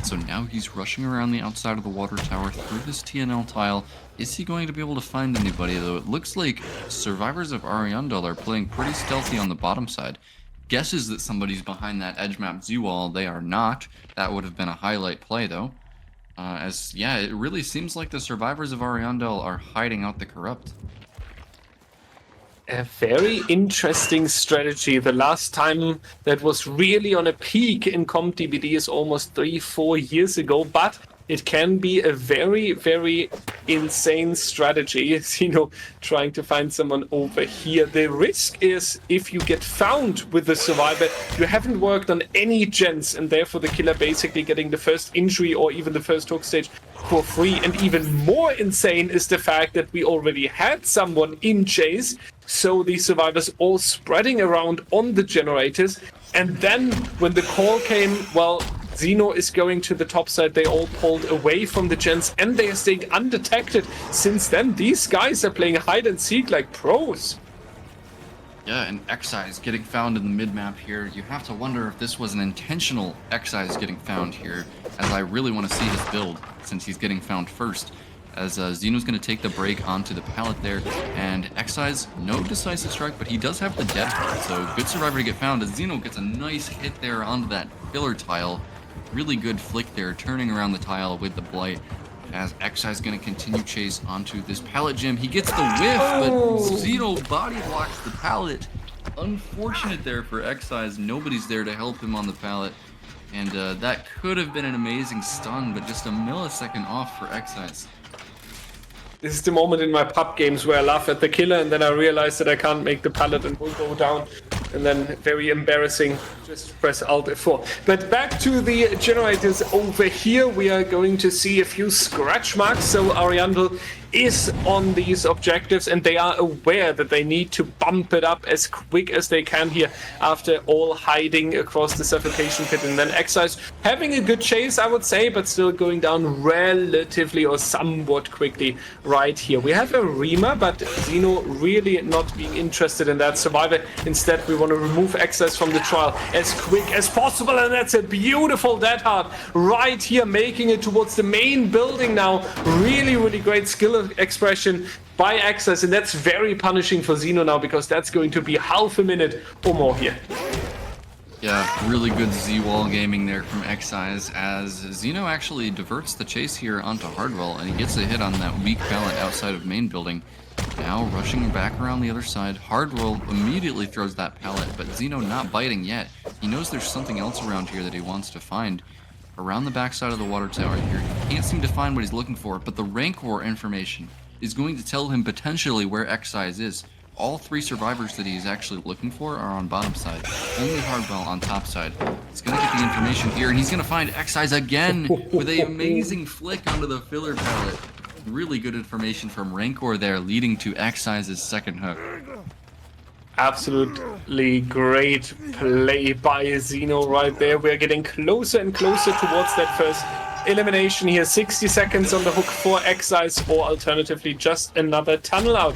So now he's rushing around the outside of the water tower through this TNL tile. Is he going to be able to find anybody, though? It looks like survivors of Ariandel are playing pretty stealthy on the bottom side. Guesses that somebody's behind that edge map Z-wall. They are not. That would have been a highlight play, though. Yeah, it really seems like the survivors of Ariandel are hiding out the corrupt. A very interesting strategy. The last time that was really on a peak in comp DBD is almost 3-4 years ago, but it can be a very, very insane strategy. Trying to find someone over here. The risk is if you get found with the survivor, you haven't worked on any gens, and therefore the killer basically getting the first injury or even the first hook stage for free. And even more insane is the fact that we already had someone in chase, so the survivors all spreading around on the generators. And then when the call came, well, Xeno is going to the top side. They all pulled away from the gens and they are staying undetected. Since then, these guys are playing hide and seek like pros. Yeah, and Excise getting found in the mid-map here. You have to wonder if this was an intentional Excise getting found here, as I really want to see his build since he's getting found first. As Xeno's going to take the break onto the pallet there, and Excise, no decisive strike, but he does have the dead card, so good survivor to get found, as Xeno gets a nice hit there onto that pillar tile. Really good flick there, turning around the tile with the Blight, as Excise going to continue chase onto this pallet gem. He gets the whiff, but Xeno body blocks the pallet. Unfortunate there for Excise, nobody's there to help him on the pallet, and that could have been an amazing stun, but just a millisecond off for Excise. This is the moment in my pub games where I laugh at the killer and then I realize that I can't make the pallet and will go down. And then very embarrassing, just press Alt F4. But back to the generators over here, we are going to see a few scratch marks. So Ariandel is on these objectives and they are aware that they need to bump it up as quick as they can here after all hiding across the suffocation pit. And then Excise having a good chase, I would say, but still going down relatively or somewhat quickly right here. We have a Rima, but Xeno really not being interested in that survivor. Instead, we want to remove Excise from the trial as quick as possible, and that's a beautiful dead hard right here, making it towards the main building now. Really, really great skill expression by Excise, and that's very punishing for Xeno now because that's going to be half a minute or more here. Yeah, really good Z-wall gaming there from Excise, as Xeno actually diverts the chase here onto Hardwell, and he gets a hit on that weak pallet outside of main building. Now rushing back around the other side, Hardwell immediately throws that pallet, but Xeno not biting yet. He knows there's something else around here that he wants to find. Around the backside of the water tower here, he can't seem to find what he's looking for, but the Rancor information is going to tell him potentially where Excise is. All three survivors that he's actually looking for are on bottom side. Only Hardwell on top side. He's going to get the information here, and he's going to find Excise again with an amazing flick onto the filler pallet. Really good information from Rancor there, leading to Excise's second hook. Absolutely great play by Xeno right there. We're getting closer and closer towards that first elimination here. 60 seconds on the hook for Excise, or alternatively just another tunnel out.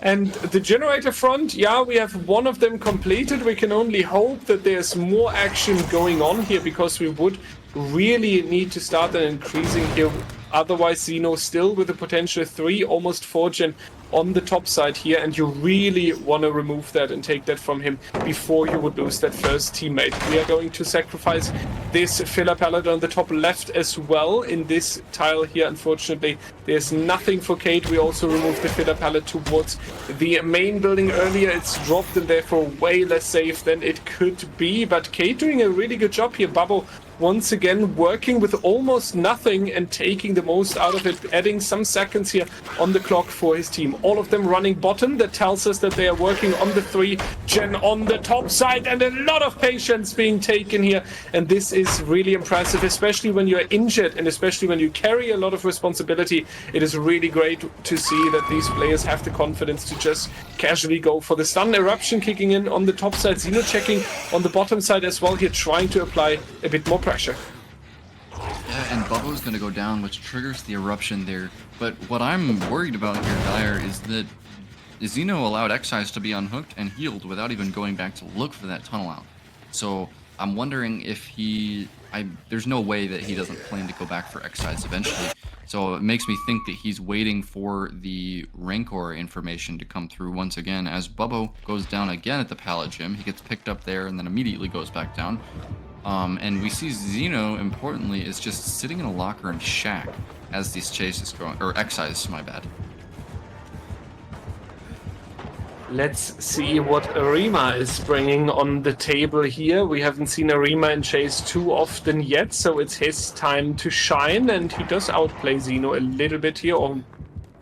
And the generator front, yeah, we have one of them completed. We can only hope that there's more action going on here, because we would really need to start an increasing here. Otherwise, Xeno still with a potential 3, almost 4 gen on the top side here, and you really want to remove that and take that from him before you would lose that first teammate. We are going to sacrifice this filler pallet on the top left as well in this tile here. Unfortunately, there's nothing for Kate. We also removed the filler pallet towards the main building earlier. It's dropped and therefore way less safe than it could be, but Kate doing a really good job here. Babbo once again working with almost nothing and taking the most out of it, adding some seconds here on the clock for his team. All of them running bottom. That tells us that they are working on the 3 gen on the top side, and a lot of patience being taken here. And this is really impressive, especially when you're injured and especially when you carry a lot of responsibility. It is really great to see that these players have the confidence to just casually go for the stun. Eruption kicking in on the top side. Xeno checking on the bottom side as well here, trying to apply a bit more pressure. Yeah, and Bubbo's going to go down, which triggers the eruption there. But what I'm worried about here, Dyer, is that Xeno allowed Excise to be unhooked and healed without even going back to look for that tunnel out. So I'm wondering if there's no way that he doesn't plan to go back for Excise eventually. So it makes me think that he's waiting for the Rancor information to come through once again. As Bubbo goes down again at the pallet gym, he gets picked up there and then immediately goes back down. And we see Xeno, importantly, is just sitting in a locker in Shack as these chases going, or Excise, my bad. Let's see what Arima is bringing on the table here. We haven't seen Arima in chase too often yet, so it's his time to shine, and he does outplay Xeno a little bit here, or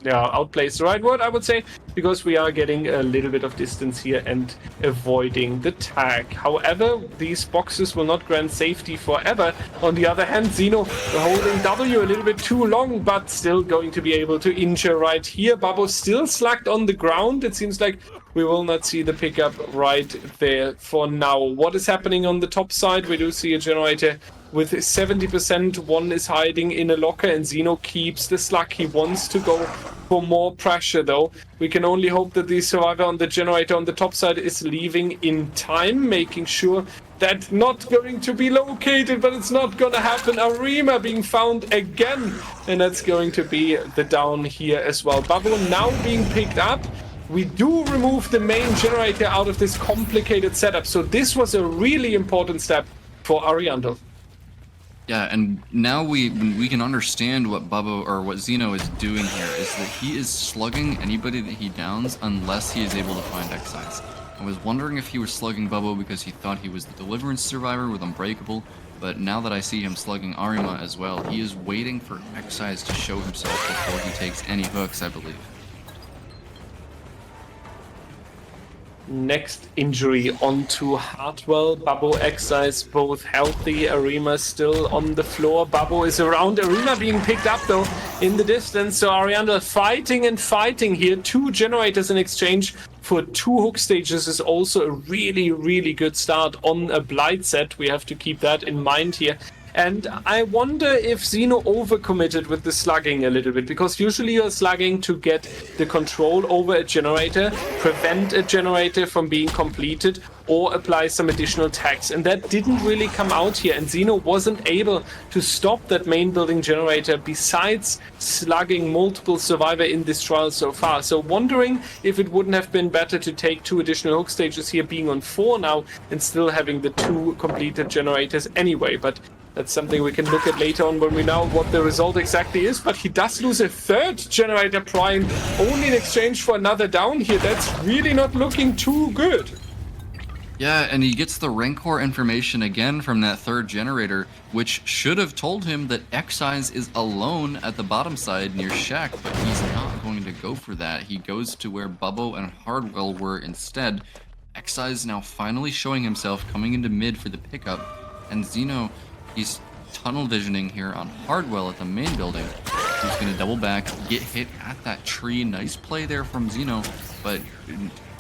yeah, outplays the right word, I would say, because we are getting a little bit of distance here and avoiding the tag. However, these boxes will not grant safety forever. On the other hand, Xeno holding W a little bit too long, but still going to be able to injure right here. Babbo still slugged on the ground. It seems like we will not see the pickup right there for now. What is happening on the top side? We do see a generator with 70%, one is hiding in a locker, and Xeno keeps the slug. He wants to go for more pressure, though. We can only hope that the survivor on the generator on the top side is leaving in time, making sure that not going to be located, but it's not gonna happen. Arima being found again, and that's going to be the down here as well. Babbo now being picked up. We do remove the main generator out of this complicated setup, so this was a really important step for Ariandel. Yeah, and now we can understand what Babbo or what Xeno is doing here is that he is slugging anybody that he downs unless he is able to find Excise. I was wondering if he was slugging Babbo because he thought he was the Deliverance survivor with Unbreakable, but now that I see him slugging Arima as well, he is waiting for Excise to show himself before he takes any hooks, I believe. Next injury onto Hartwell. Babbo, Excise both healthy. Arima still on the floor. Babbo is around. Arima being picked up though in the distance. So Ariandel fighting and fighting here. 2 generators in exchange for 2 hook stages is also a really, really good start on a Blight set. We have to keep that in mind here. And I wonder if Xeno overcommitted with the slugging a little bit, because usually you're slugging to get the control over a generator, prevent a generator from being completed, or apply some additional tags. And that didn't really come out here, and Xeno wasn't able to stop that main building generator besides slugging multiple survivor in this trial so far. So wondering if it wouldn't have been better to take 2 additional hook stages here, being on 4 now, and still having the 2 completed generators anyway. But that's something we can look at later on when we know what the result exactly is. But he does lose a 3rd generator Prion only in exchange for another down here. That's really not looking too good. Yeah, and he gets the Rancor information again from that 3rd generator, which should have told him that Excise is alone at the bottom side near Shack, but he's not going to go for that. He goes to where Babbo and Hardwell were instead. Excise now finally showing himself, coming into mid for the pickup, and Xeno, he's tunnel visioning here on Hardwell at the main building. He's going to double back, get hit at that tree. Nice play there from Xeno, but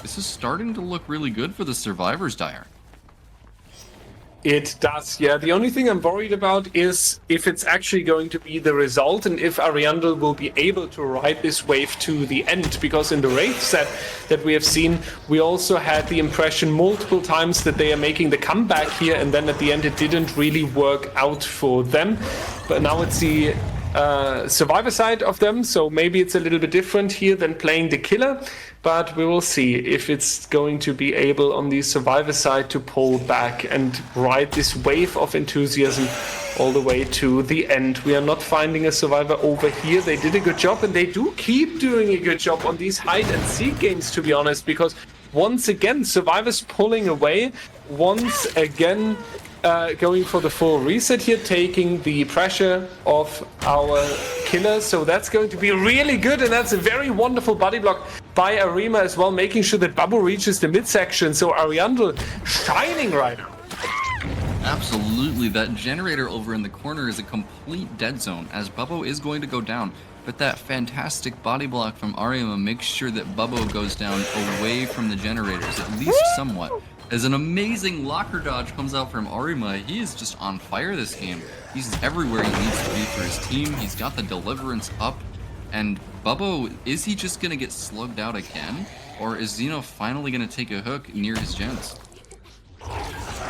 this is starting to look really good for the survivors, Dyer. It does, yeah. The only thing I'm worried about is if it's actually going to be the result and if Ariandel will be able to ride this wave to the end, because in the Wraith set that we have seen, we also had the impression multiple times that they are making the comeback here, and then at the end it didn't really work out for them. But now it's the survivor side of them, so maybe it's a little bit different here than playing the killer, but we will see if it's going to be able on the survivor side to pull back and ride this wave of enthusiasm all the way to the end. We are not finding a survivor over here. They did a good job, and they do keep doing a good job on these hide and seek games, to be honest, because once again survivors pulling away, once again going for the full reset here, taking the pressure of our killer. So that's going to be really good, and that's a very wonderful body block by Arima as well, making sure that Babbo reaches the midsection. So Ariandel shining right now. Absolutely, that generator over in the corner is a complete dead zone, as Babbo is going to go down. But that fantastic body block from Arima makes sure that Babbo goes down away from the generators, at least somewhat. As an amazing locker dodge comes out from Arima, he is just on fire this game. He's everywhere he needs to be for his team. He's got the deliverance up. And Babbo, is he just going to get slugged out again? Or is Xeno finally going to take a hook near his gens?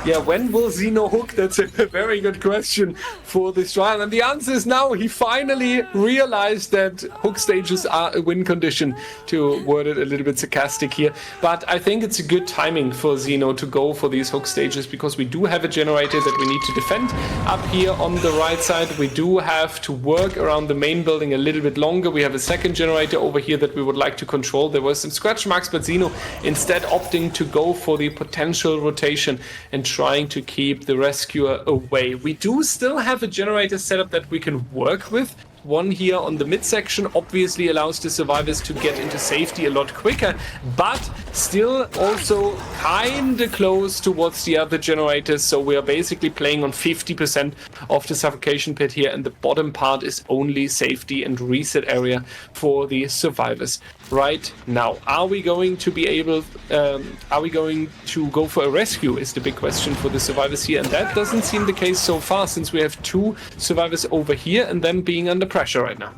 Yeah, when will Xeno hook? That's a very good question for this trial? And the answer is now. He finally realized that hook stages are a win condition, to word it a little bit sarcastic here. But I think it's a good timing for Xeno to go for these hook stages, because we do have a generator that we need to defend up here on the right side. We do have to work around the main building a little bit longer. We have a second generator over here that we would like to control. There were some scratch marks, but Xeno instead opting to go for the potential rotation and trying to keep the rescuer away. We do still have a generator setup that we can work with. One here on the midsection obviously allows the survivors to get into safety a lot quicker, but still also kind of close towards the other generators. So we are basically playing on 50% of the suffocation pit here, and the bottom part is only safety and reset area for the survivors right now. Are we going to be able, are we going to go for a rescue is the big question for the survivors here, and that doesn't seem the case so far, since we have two survivors over here and them being under pressure right now.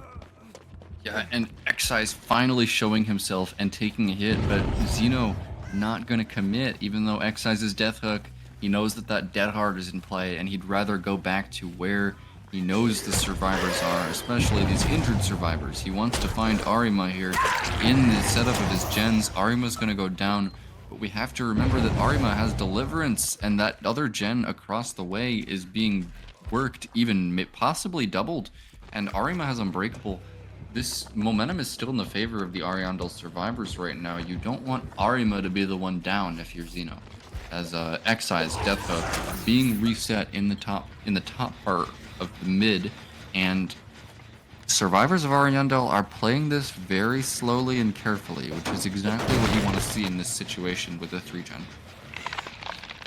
Yeah, and Xeyes finally showing himself and taking a hit, but Xeno not going to commit, even though Xeyes' death hook, he knows that that dead hard is in play, and he'd rather go back to where he knows the survivors are, especially these injured survivors. He wants to find Arima here in the setup of his gens. Arima's going to go down, but we have to remember that Arima has Deliverance, and that other gen across the way is being worked, even possibly doubled, and Arima has Unbreakable. This momentum is still in the favor of the Ariandel survivors right now. You don't want Arima to be the one down if you're Xeno, as Xeyes death hook being reset in the top part of the mid, and survivors of Ariandel are playing this very slowly and carefully, which is exactly what you want to see in this situation with the 3-gen.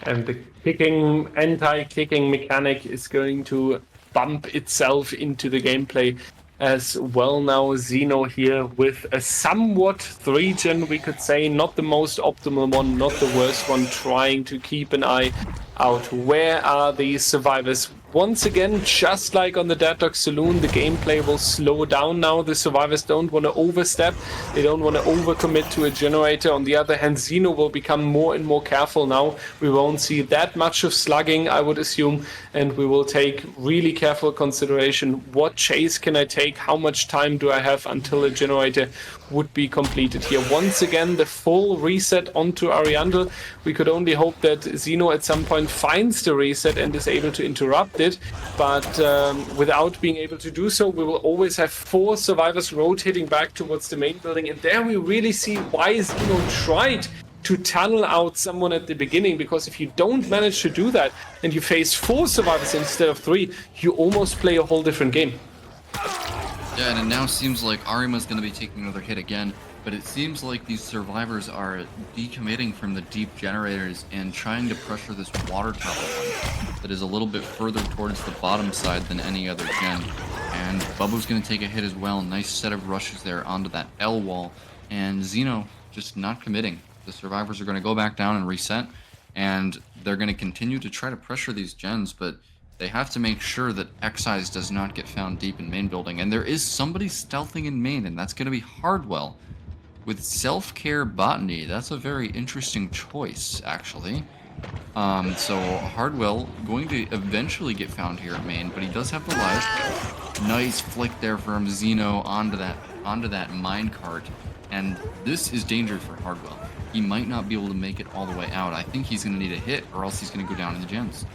And the kicking, anti-kicking mechanic is going to bump itself into the gameplay as well now. Xeno here with a somewhat 3-gen, we could say, not the most optimal one, not the worst one, trying to keep an eye out. Where are these survivors? Once again, just like on the Dead Dog Saloon, the gameplay will slow down now. The survivors don't want to overstep. They don't want to overcommit to a generator. On the other hand, Xeno will become more and more careful now. We won't see that much of slugging, I would assume, and we will take really careful consideration. What chase can I take? How much time do I have until a generator would be completed here? Once again, the full reset onto Ariandel. We could only hope that Xeno at some point finds the reset and is able to interrupt it, but without being able to do so, we will always have 4 survivors rotating back towards the main building, and there we really see why Xeno tried to tunnel out someone at the beginning, because if you don't manage to do that and you face 4 survivors instead of 3, you almost play a whole different game. Yeah, and it now seems like Arima's going to be taking another hit again, but it seems like these survivors are decommitting from the deep generators and trying to pressure this water tower one that is a little bit further towards the bottom side than any other gen. And Bubba's going to take a hit as well. Nice set of rushes there onto that L wall, and Xeno just not committing. The survivors are going to go back down and reset, and they're going to continue to try to pressure these gens, but they have to make sure that Xeyes does not get found deep in main building. And there is somebody stealthing in main, and that's going to be Hardwell. With Self-Care Botany, that's a very interesting choice, actually. So Hardwell going to eventually get found here at main, but he does have the life. Nice flick there from Xeno onto that minecart, and this is danger for Hardwell. He might not be able to make it all the way out. I think he's going to need a hit, or else he's going to go down in the gens.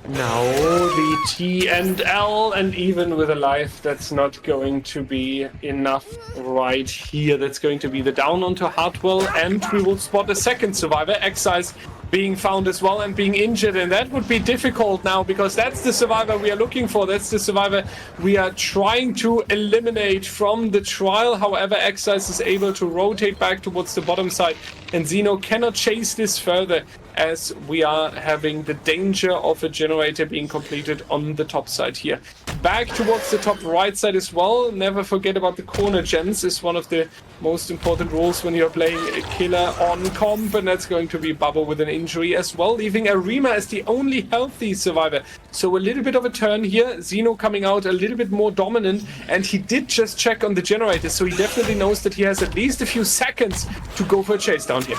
Now the T and L, and even with a life, that's not going to be enough right here. That's going to be the down onto Hardwell, and we will spot a second survivor, Xeyes, being found as well and being injured, and that would be difficult now, because that's the survivor we are looking for. That's the survivor we are trying to eliminate from the trial. However, Xeyes is able to rotate back towards the bottom side, and Xeno cannot chase this further, as we are having the danger of a generator being completed on the top side here. Back towards the top right side as well. Never forget about the corner gens, is one of the most important rules when you're playing a killer on comp, and that's going to be Bubba with an injury as well, leaving Arima as the only healthy survivor. So a little bit of a turn here. Xeno coming out a little bit more dominant, and he did just check on the generator, so he definitely knows that he has at least a few seconds to go for a chase down here.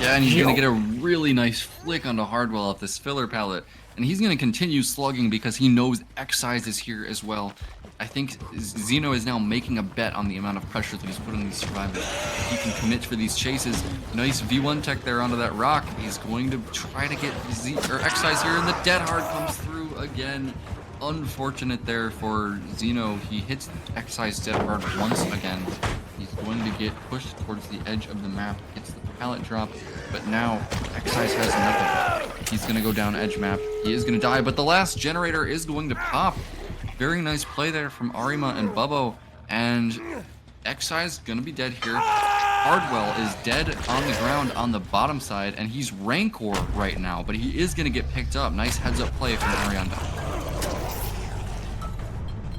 Yeah, and he's going to get a really nice flick onto Hardwell off this filler pallet. and he's going to continue slugging because he knows Excise is here as well. I think Xeno is now making a bet on the amount of pressure that he's putting on these survivors. If he can commit for these chases. Nice V1 tech there onto that rock. He's going to try to get Excise here, and the dead hard comes through again. Unfortunate there for Xeno. He hits Excise dead hard once again. He's going to get pushed towards the edge of the map, gets the pallet drop, but now Excise has nothing. He's going to go down edge map. He is going to die, but the last generator is going to pop. Very nice play there from Arima and Bubbo, and Excise going to be dead here. Hardwell is dead on the ground on the bottom side, and he's Rancor right now, but he is going to get picked up. Nice heads-up play from Ariandel.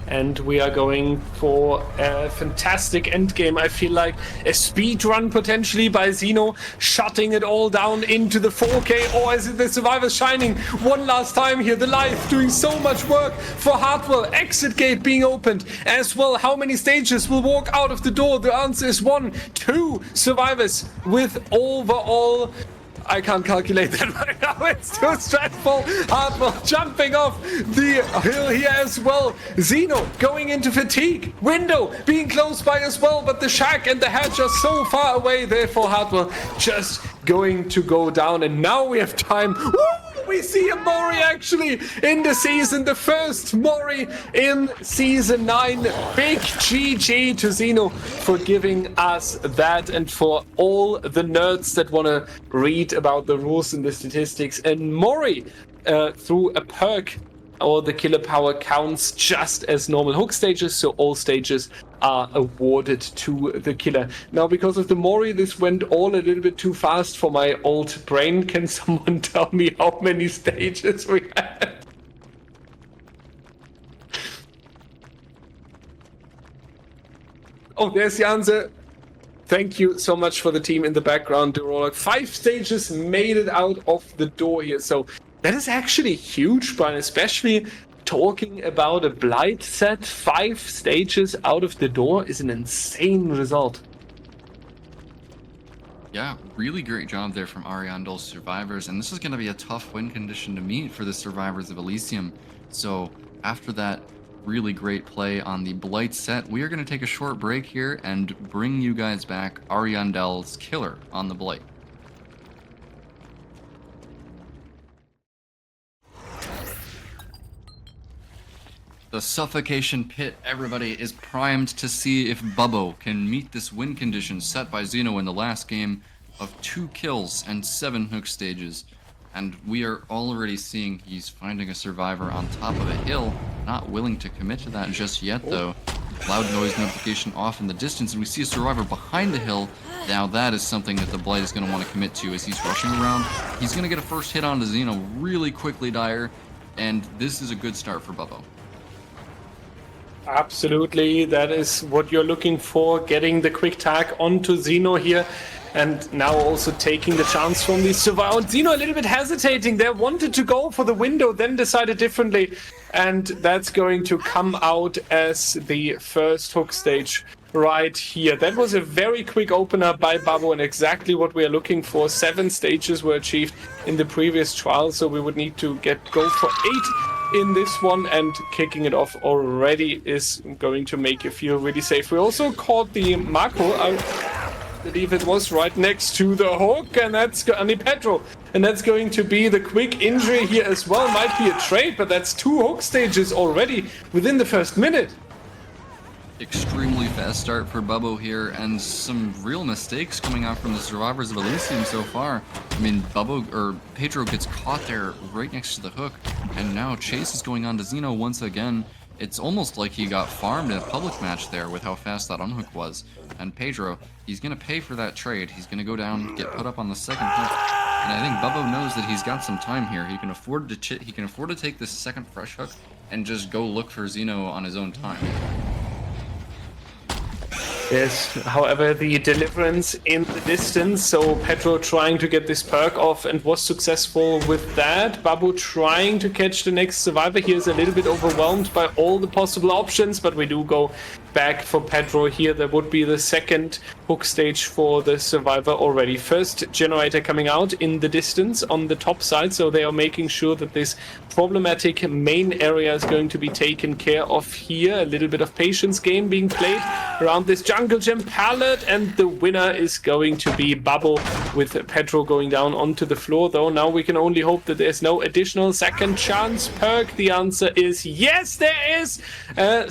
And we are going for a fantastic endgame. I feel like a speed run potentially by Xeno, shutting it all down into the 4K. Or is it the Survivors shining one last time here? The Life doing so much work for Hardwell. Exit gate being opened as well. How many stages will walk out of the door? The answer is 1, 2 Survivors with overall... I can't calculate that right now. It's too stressful. Hardwell jumping off the hill here as well. Xeno going into fatigue. Window being close by as well, but the shack and the hatch are so far away. Therefore, Hardwell just going to go down. And now we have time. Woo! We see a Mori actually in the season. The first Mori in season 9. Big GG to Xeno for giving us that, and for all the nerds that want to read about the rules and the statistics. And Mori through a perk, or the killer power, counts just as normal hook stages, so all stages are awarded to the killer. Now, because of the Mori, this went all a little bit too fast for my old brain. Can someone tell me how many stages we had? Oh, there's the answer. Thank you so much for the team in the background. The roller. 5 stages made it out of the door here, so that is actually huge, Brian, especially talking about a Blight set. 5 stages out of the door is an insane result. Yeah, really great job there from Ariandel's Survivors, and this is going to be a tough win condition to meet for the Survivors of Elysium. So after that really great play on the Blight set, we are going to take a short break here and bring you guys back Ariandel's killer on the Blight. The Suffocation Pit, everybody, is primed to see if Bubbo can meet this win condition set by Xeno in the last game of 2 kills and 7 hook stages. And we are already seeing he's finding a survivor on top of a hill, not willing to commit to that just yet though. Loud noise notification off in the distance, and we see a survivor behind the hill. Now that is something that the Blight is going to want to commit to as he's rushing around. He's going to get a first hit onto Xeno really quickly, Dyer, and this is a good start for Bubbo. Absolutely, that is what you're looking for, getting the quick tag onto Xeno here, and now also taking the chance from the survivor. Xeno a little bit hesitating there, wanted to go for the window, then decided differently, and that's going to come out as the first hook stage right here. That was a very quick opener by Bubbo, and exactly what we are looking for. 7 stages were achieved in the previous trial, so we would need to go for 8 in this one, and kicking it off already is going to make you feel really safe. We also caught the Mako, I believe it was right next to the hook, and that's Pedro, and that's going to be the quick injury here as well. Might be a trade, but that's 2 hook stages already within the first minute. Extremely fast start for Bubbo here, and some real mistakes coming out from the Survivors of Elysium so far. I mean, Pedro gets caught there right next to the hook, and now chase is going on to Xeno once again. It's almost like he got farmed in a public match there with how fast that unhook was. And Pedro, he's going to pay for that trade. He's going to go down, get put up on the second hook. And I think Bubbo knows that he's got some time here. He can afford to take this second fresh hook and just go look for Xeno on his own time. Yes, however, the deliverance in the distance, so Pedro trying to get this perk off and was successful with that. Babu trying to catch the next survivor. He is a little bit overwhelmed by all the possible options, but we do go back for Pedro here. There would be the second hook stage for the survivor already. First generator coming out in the distance on the top side, so they are making sure that this problematic main area is going to be taken care of here. A little bit of patience game being played around this jungle gem pallet, and the winner is going to be Babu, with Pedro going down onto the floor. Though now we can only hope that there's no additional second chance perk. The answer is yes, there is.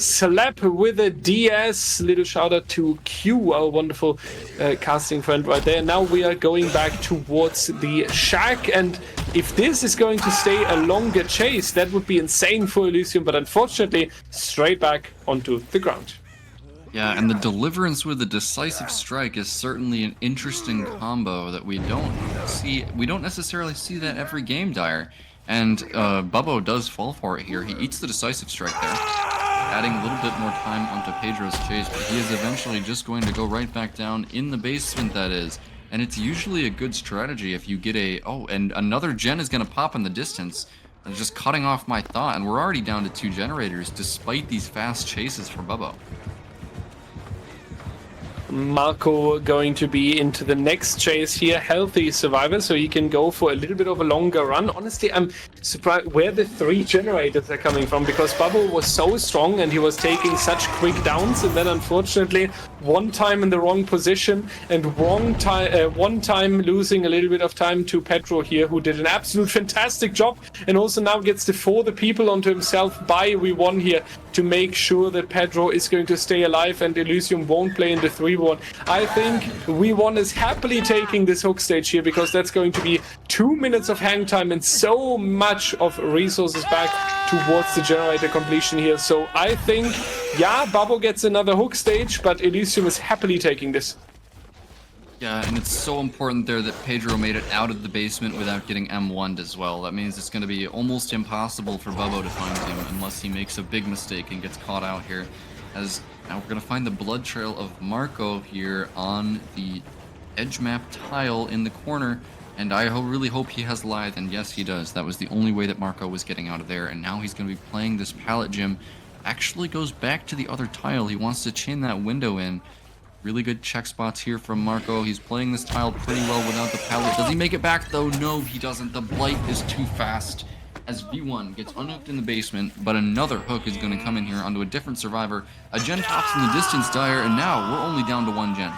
Slap with a DS. Little shout out to Q, our wonderful casting friend right there. Now we are going back towards the shack, and if this is going to stay a longer chase, that would be insane for Elysium, but unfortunately straight back onto the ground. Yeah, and the deliverance with the decisive strike is certainly an interesting combo that we don't see. We don't necessarily see that every game, Dire. And Bubbo does fall for it here. He eats the decisive strike there, adding a little bit more time onto Pedro's chase, but he is eventually just going to go right back down in the basement, that is. And it's usually a good strategy if you get a... Oh, and another gen is going to pop in the distance. And just cutting off my thought, and we're already down to 2 generators despite these fast chases for Bubbo. Marco going to be into the next chase here, healthy survivor, so he can go for a little bit of a longer run. Honestly, I'm surprised where the 3 generators are coming from, because Bubble was so strong and he was taking such quick downs, and then unfortunately one time in the wrong position and one time losing a little bit of time to Pedro here, who did an absolute fantastic job, and also now gets to 4 the people onto himself by We1 here to make sure that Pedro is going to stay alive and Elysium won't play in the 3-1. I think We1 is happily taking this hook stage here, because that's going to be 2 minutes of hang time and so much of resources back towards the generator completion here. So I think, yeah, Babo gets another hook stage, but Elysium is happily taking this. Yeah, and it's so important there that Pedro made it out of the basement without getting M1'd as well. That means it's going to be almost impossible for Bubbo to find him unless he makes a big mistake and gets caught out here. As now we're going to find the blood trail of Marco here on the edge map tile in the corner, and I really hope he has Lithe, and yes, he does. That was the only way that Marco was getting out of there, and now he's going to be playing this pallet gym. Actually goes back to the other tile. He wants to chain that window in. Really good check spots here from Marco. He's playing this tile pretty well without the pallet. Does he make it back though? No, he doesn't. The Blight is too fast as V1 gets unhooked in the basement, but another hook is going to come in here onto a different survivor. A gen pops in the distance, Dire, and now we're only down to 1 gen.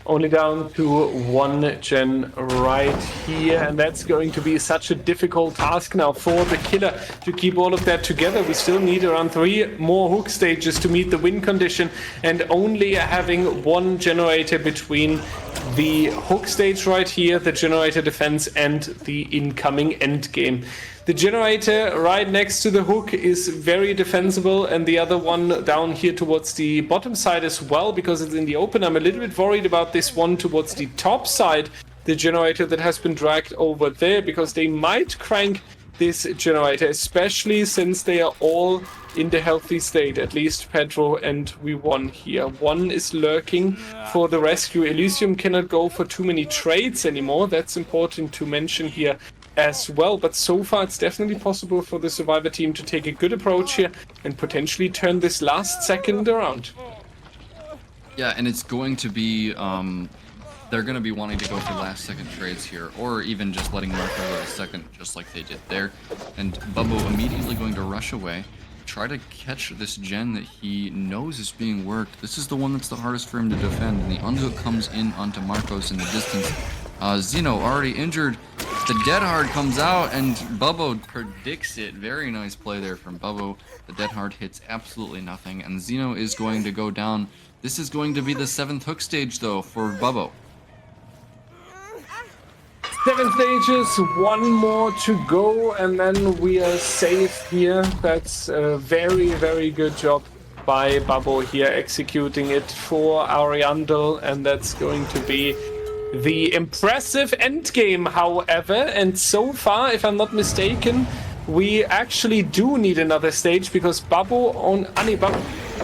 Only down to 1 gen right here, and that's going to be such a difficult task now for the killer to keep all of that together. We still need around 3 more hook stages to meet the win condition, and only having 1 generator between the hook stage right here, the generator defense, and the incoming end game. The generator right next to the hook is very defensible, and the other one down here towards the bottom side as well, because it's in the open. I'm a little bit worried about this one towards the top side, the generator that has been dragged over there, because they might crank this generator, especially since they are all in the healthy state, at least Pedro and We1 here. One is lurking for the rescue. Elysium cannot go for too many trades anymore. That's important to mention here as well, but so far it's definitely possible for the survivor team to take a good approach here and potentially turn this last second around. Yeah, and it's going to be they're going to be wanting to go for last second trades here, or even just letting Marco go a second, just like they did there. And Bubbo immediately going to rush away, try to catch this gen that he knows is being worked. This is the one that's the hardest for him to defend, and the unhook comes in onto Marcos in the distance. Zeno already injured. The Dead Hard comes out, and Bubbo predicts it. Very nice play there from Bubbo. The Dead Hard hits absolutely nothing, and Zeno is going to go down. This is going to be the 7th hook stage, though, for Bubbo. 7 stages, 1 more to go, and then we are safe here. That's a very, very good job by Bubbo here, executing it for Ariandel, and that's going to be the impressive endgame, however. And so far, if I'm not mistaken, we actually do need another stage, because Bubbo on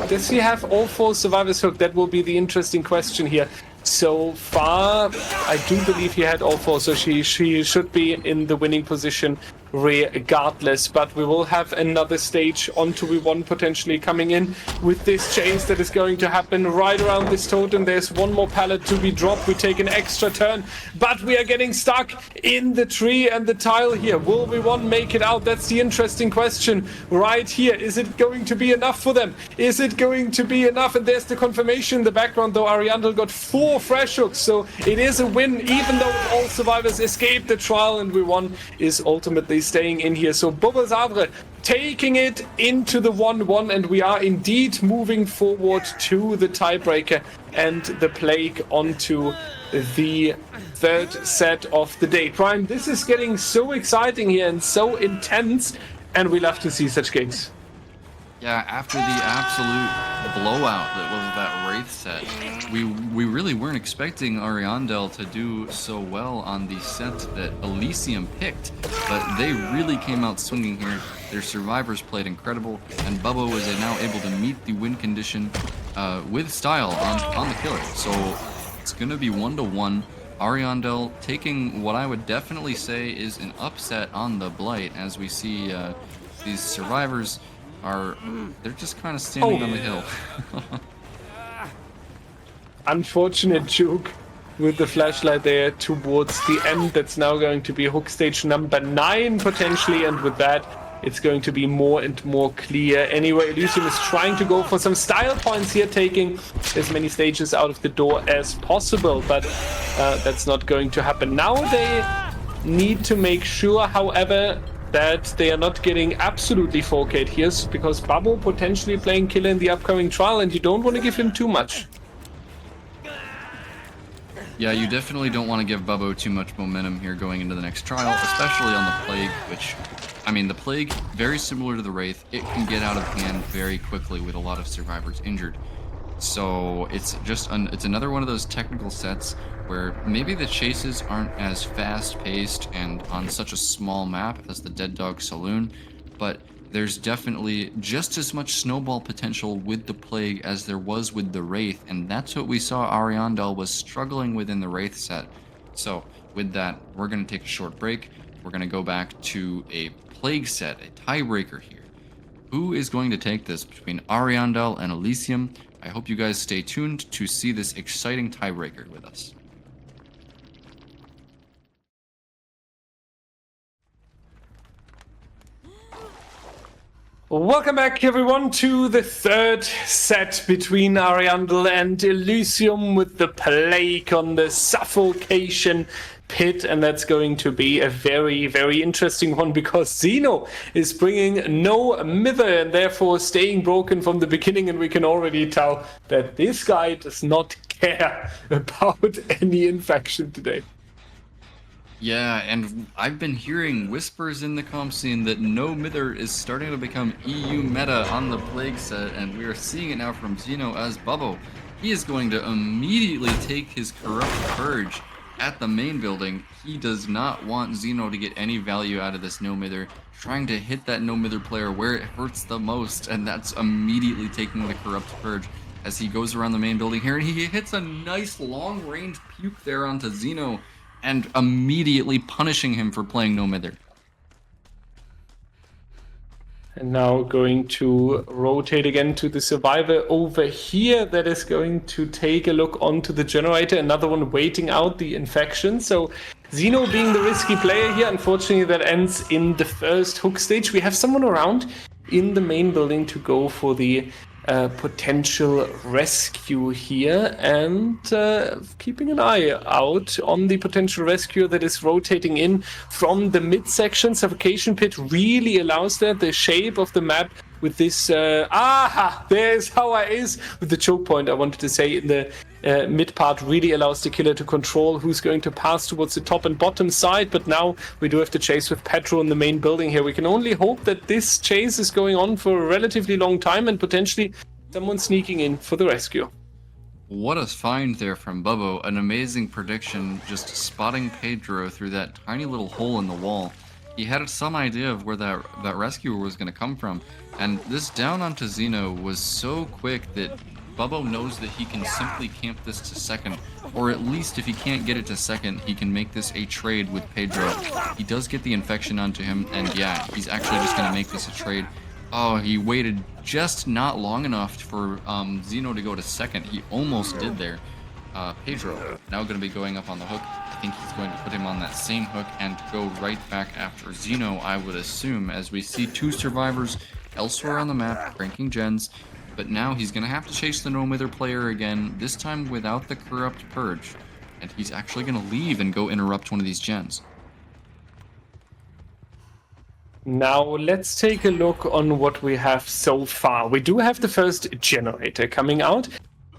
does he have all 4 survivors hooked? That will be the interesting question here. So far, I do believe he had all 4, so she should be in the winning position regardless. But we will have another stage on 2v1 potentially coming in with this chase that is going to happen right around this totem. There's one more pallet to be dropped. We take an extra turn, but we are getting stuck in the tree and the tile here. Will V1 make it out? That's the interesting question right here. Is it going to be enough for them? Is it going to be enough? And there's the confirmation in the background, though. Ariandel got 4 fresh hooks, so it is a win, even though all survivors escaped the trial, and V1 is ultimately staying in here. So Bobazavre taking it into the 1-1, and we are indeed moving forward to the tiebreaker and the Plague onto the 3rd set of the day. Prime, this is getting so exciting here and so intense, and we love to see such games. Yeah, after the absolute blowout that was that Wraith set, we really weren't expecting Ariandel to do so well on the set that Elysium picked, but they really came out swinging here. Their survivors played incredible, and Bubbo was now able to meet the win condition with style on the killer. So it's going to be 1-1. Ariandel taking what I would definitely say is an upset on the Blight, as we see these survivors they're just kind of standing on the hill. Unfortunate juke with the flashlight there towards the end. That's now going to be hook stage number 9 potentially, and with that it's going to be more and more clear. Anyway, Elysium is trying to go for some style points here, taking as many stages out of the door as possible, but that's not going to happen. Now they need to make sure, however, that they are not getting absolutely 4K'd here, because Bubbo potentially playing killer in the upcoming trial, and you don't want to give him too much. Yeah, you definitely don't want to give Bubbo too much momentum here going into the next trial, especially on the Plague, which, I mean, the Plague, very similar to the Wraith, it can get out of hand very quickly with a lot of survivors injured. So it's just it's another one of those technical sets where maybe the chases aren't as fast-paced and on such a small map as the Dead Dog Saloon, but there's definitely just as much snowball potential with the Plague as there was with the Wraith, and that's what we saw Ariandel was struggling with in the Wraith set. So with that, we're going to take a short break. We're going to go back to a Plague set, a tiebreaker here. Who is going to take this between Ariandel and Elysium? I hope you guys stay tuned to see this exciting tiebreaker with us. Welcome back, everyone, to the 3rd set between Ariandel and Elysium with the Plague on the Suffocation Pit, and that's going to be a very, very interesting one, because Xeno is bringing no mither and therefore staying broken from the beginning, and we can already tell that this guy does not care about any infection today. Yeah, and I've been hearing whispers in the comp scene that no mither is starting to become EU meta on the Plague set, and we are seeing it now from Xeno as Bubbo. He is going to immediately take his Corrupt Purge at the main building. He does not want Xeno to get any value out of this no mither, trying to hit that no mither player where it hurts the most, and that's immediately taking the Corrupt Purge as he goes around the main building here, and he hits a nice long-range puke there onto Xeno, and immediately punishing him for playing no mither. And now going to rotate again to the survivor over here that is going to take a look onto the generator. Another one waiting out the infection. So Xeno being the risky player here. Unfortunately, that ends in the 1st hook stage. We have someone around in the main building to go for the potential rescue here, and keeping an eye out on the potential rescue that is rotating in from the midsection. Suffocation Pit really allows that. The shape of the map with this there's how I is with the choke point, I wanted to say, in the mid part really allows the killer to control who's going to pass towards the top and bottom side. But now we do have to chase with Petro in the main building here. We can only hope that this chase is going on for a relatively long time and potentially someone sneaking in for the rescue. What a find there from Bubbo. An amazing prediction, just spotting Pedro through that tiny little hole in the wall. he had some idea of where that rescuer was going to come from. And this down onto Xeno was so quick that Bubbo knows that he can simply camp this to second, or at least if he can't get it to second, he can make this a trade with Pedro. He does get the infection onto him, and yeah, he's actually just going to make this a trade. Oh, he waited just not long enough for Xeno to go to second. He almost did there. Pedro now going to be going up on the hook. I think he's going to put him on that same hook and go right back after Xeno, I would assume, as we see two survivors elsewhere on the map cranking gens. But now he's going to have to chase the No Wither player again, this time without the Corrupt Purge. And he's actually going to leave and go interrupt one of these gens. Now let's take a look on what we have so far. We do have the first generator coming out.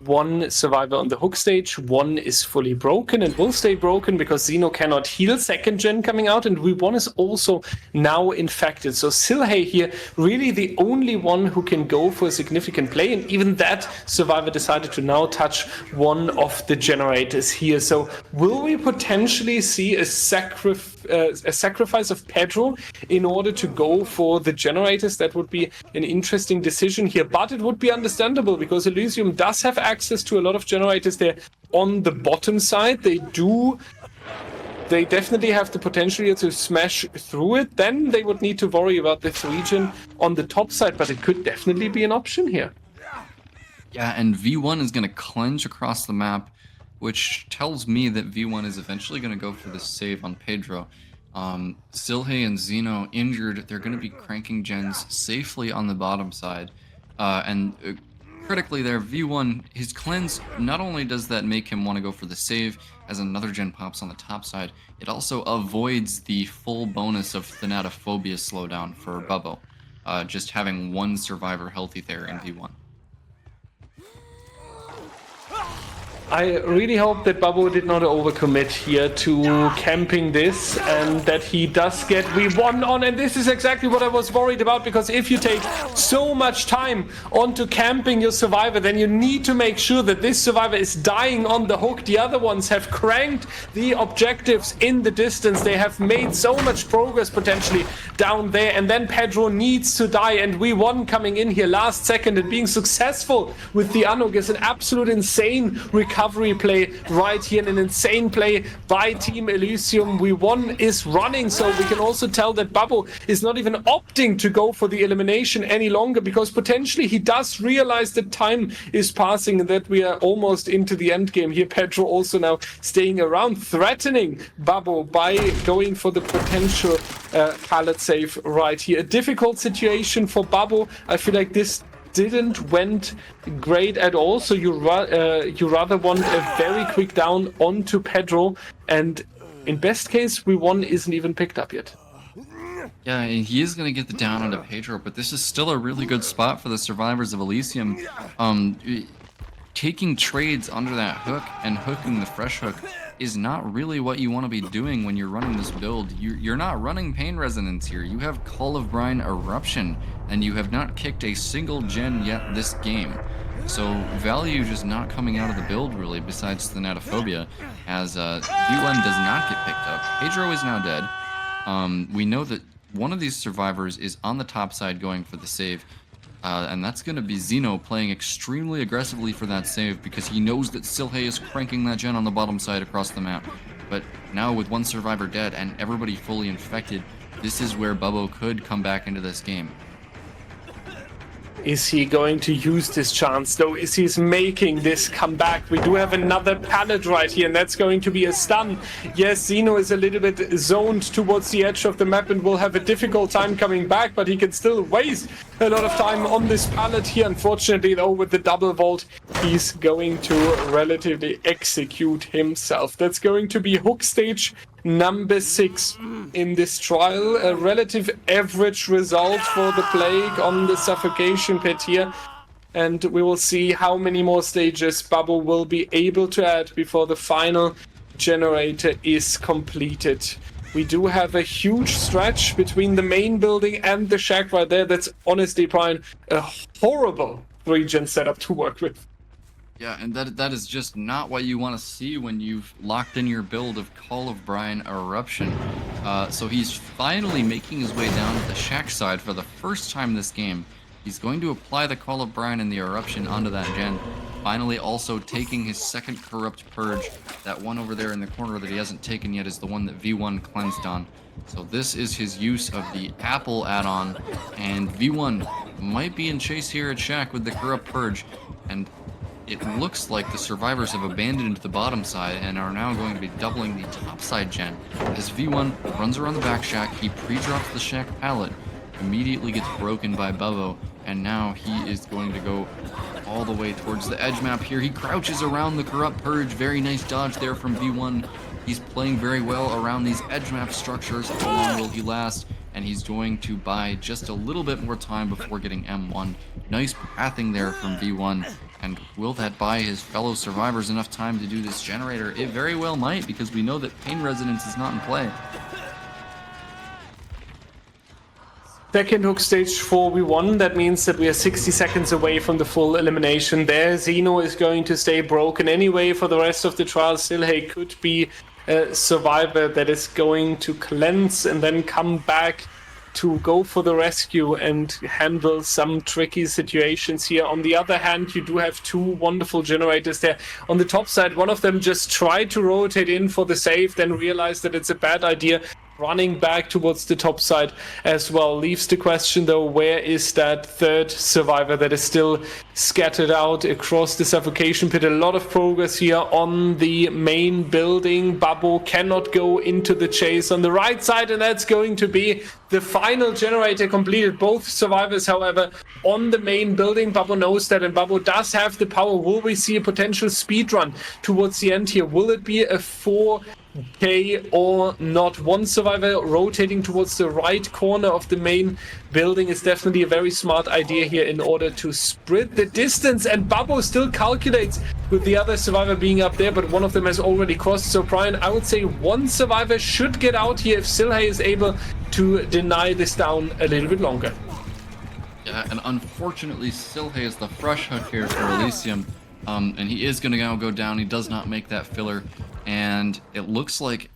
One survivor on the hook stage, one is fully broken and will stay broken because Xeno cannot heal. Second gen coming out, and V1 is also now infected. So Silhey here, really the only one who can go for a significant play, and even that survivor decided to now touch one of the generators here. So will we potentially see a sacrifice of Pedro in order to go for the generators? That would be an interesting decision here, but it would be understandable because Elysium does have access to a lot of generators there on the bottom side. They definitely have the potential here to smash through it. Then they would need to worry about this region on the top side, but it could definitely be an option here. Yeah, and V1 is going to cleanse across the map, which tells me that V1 is eventually going to go for the save on Pedro. Silhey and Xeno injured. They're going to be cranking gens safely on the bottom side. Critically there, V1, his cleanse, not only does that make him want to go for the save as another gen pops on the top side, it also avoids the full bonus of Thanatophobia slowdown for Bubbo, just having one survivor healthy there in V1. I really hope that Bubbo did not overcommit here to camping this and that he does get V1 on, and this is exactly what I was worried about, because if you take so much time onto camping your survivor, then you need to make sure that this survivor is dying on the hook. The other ones have cranked the objectives in the distance. They have made so much progress potentially down there, and then Pedro needs to die, and V1 coming in here last second and being successful with the Anuk is an absolute insane recovery play right here, and an insane play by Team Elysium. V1 is running, so we can also tell that Bubbo is not even opting to go for the elimination any longer, because potentially he does realize that time is passing and that we are almost into the end game here. Pedro also now staying around, threatening Bubbo by going for the potential pallet save right here. A difficult situation for Bubbo. I feel like this didn't went great at all, so you rather want a very quick down onto Pedro, and in best case V1 isn't even picked up yet. Yeah, he is going to get the down onto Pedro, but this is still a really good spot for the survivors of Elysium. Taking trades under that hook and hooking the fresh hook is not really what you want to be doing when you're running this build. You're not running Pain Resonance here. You have Call of Brine Eruption, and you have not kicked a single gen yet this game. So value just not coming out of the build really, besides Thanatophobia, as V1 does not get picked up. Pedro is now dead. We know that one of these survivors is on the top side going for the save. And that's going to be Xeno playing extremely aggressively for that save, because he knows that Silhey is cranking that gen on the bottom side across the map. But now with one survivor dead and everybody fully infected, this is where Bubbo could come back into this game. Is he going to use this chance though? Is he making this comeback? We do have another pallet right here, and that's going to be a stun. Yes, Xeno is a little bit zoned towards the edge of the map and will have a difficult time coming back, but he can still waste a lot of time on this pallet here. Unfortunately though, with the double vault, he's going to relatively execute himself. That's going to be hook stage number 6 in this trial. A relative average result for the Plague on the suffocation pit here, and we will see how many more stages Bubbo will be able to add before the final generator is completed. We do have a huge stretch between the main building and the shack right there. That's honestly, Prion, a horrible region setup to work with. Yeah, and that is just not what you want to see when you've locked in your build of Call of Brine Eruption. So he's finally making his way down to the shack side for the first time this game. He's going to apply the Call of Brian and the Eruption onto that gen. Finally also taking his second Corrupt Purge. That one over there in the corner that he hasn't taken yet is the one that V1 cleansed on. So this is his use of the Apple add-on, and V1 might be in chase here at shack with the Corrupt Purge. And it looks like the survivors have abandoned the bottom side and are now going to be doubling the top side gen. As V1 runs around the back shack, he pre-drops the shack pallet, immediately gets broken by Bubbo, and now he is going to go all the way towards the edge map here. He crouches around the Corrupt Purge. Very nice dodge there from V1. He's playing very well around these edge map structures. How long will he last? And he's going to buy just a little bit more time before getting M1. Nice pathing there from V1. And will that buy his fellow survivors enough time to do this generator? It very well might, because we know that Pain Resonance is not in play. Second hook stage 4v1, that means that we are 60 seconds away from the full elimination there. Xeno is going to stay broken anyway for the rest of the trial. Silhey could be a survivor that is going to cleanse and then come back to go for the rescue and handle some tricky situations here. On the other hand, you do have two wonderful generators there. On the top side, one of them just tried to rotate in for the save, then realized that it's a bad idea, running back towards the top side as well. Leaves the question though, where is that third survivor that is still scattered out across the suffocation pit? A lot of progress here on the main building. Babbo cannot go into the chase on the right side, and that's going to be the final generator completed. Both survivors, however, on the main building. Babbo knows that, and Babbo does have the power. Will we see a potential speed run towards the end here? Will it be a 4K or not? One survivor rotating towards the right corner of the main building is definitely a very smart idea here in order to split the distance, and Babbo still calculates with the other survivor being up there, but one of them has already crossed. So Prion, I would say one survivor should get out here if Silhey is able to deny this down a little bit longer. Yeah, and unfortunately Silhey is the fresh hook here for Elysium, and he is going to now go down. He does not make that filler, and it looks like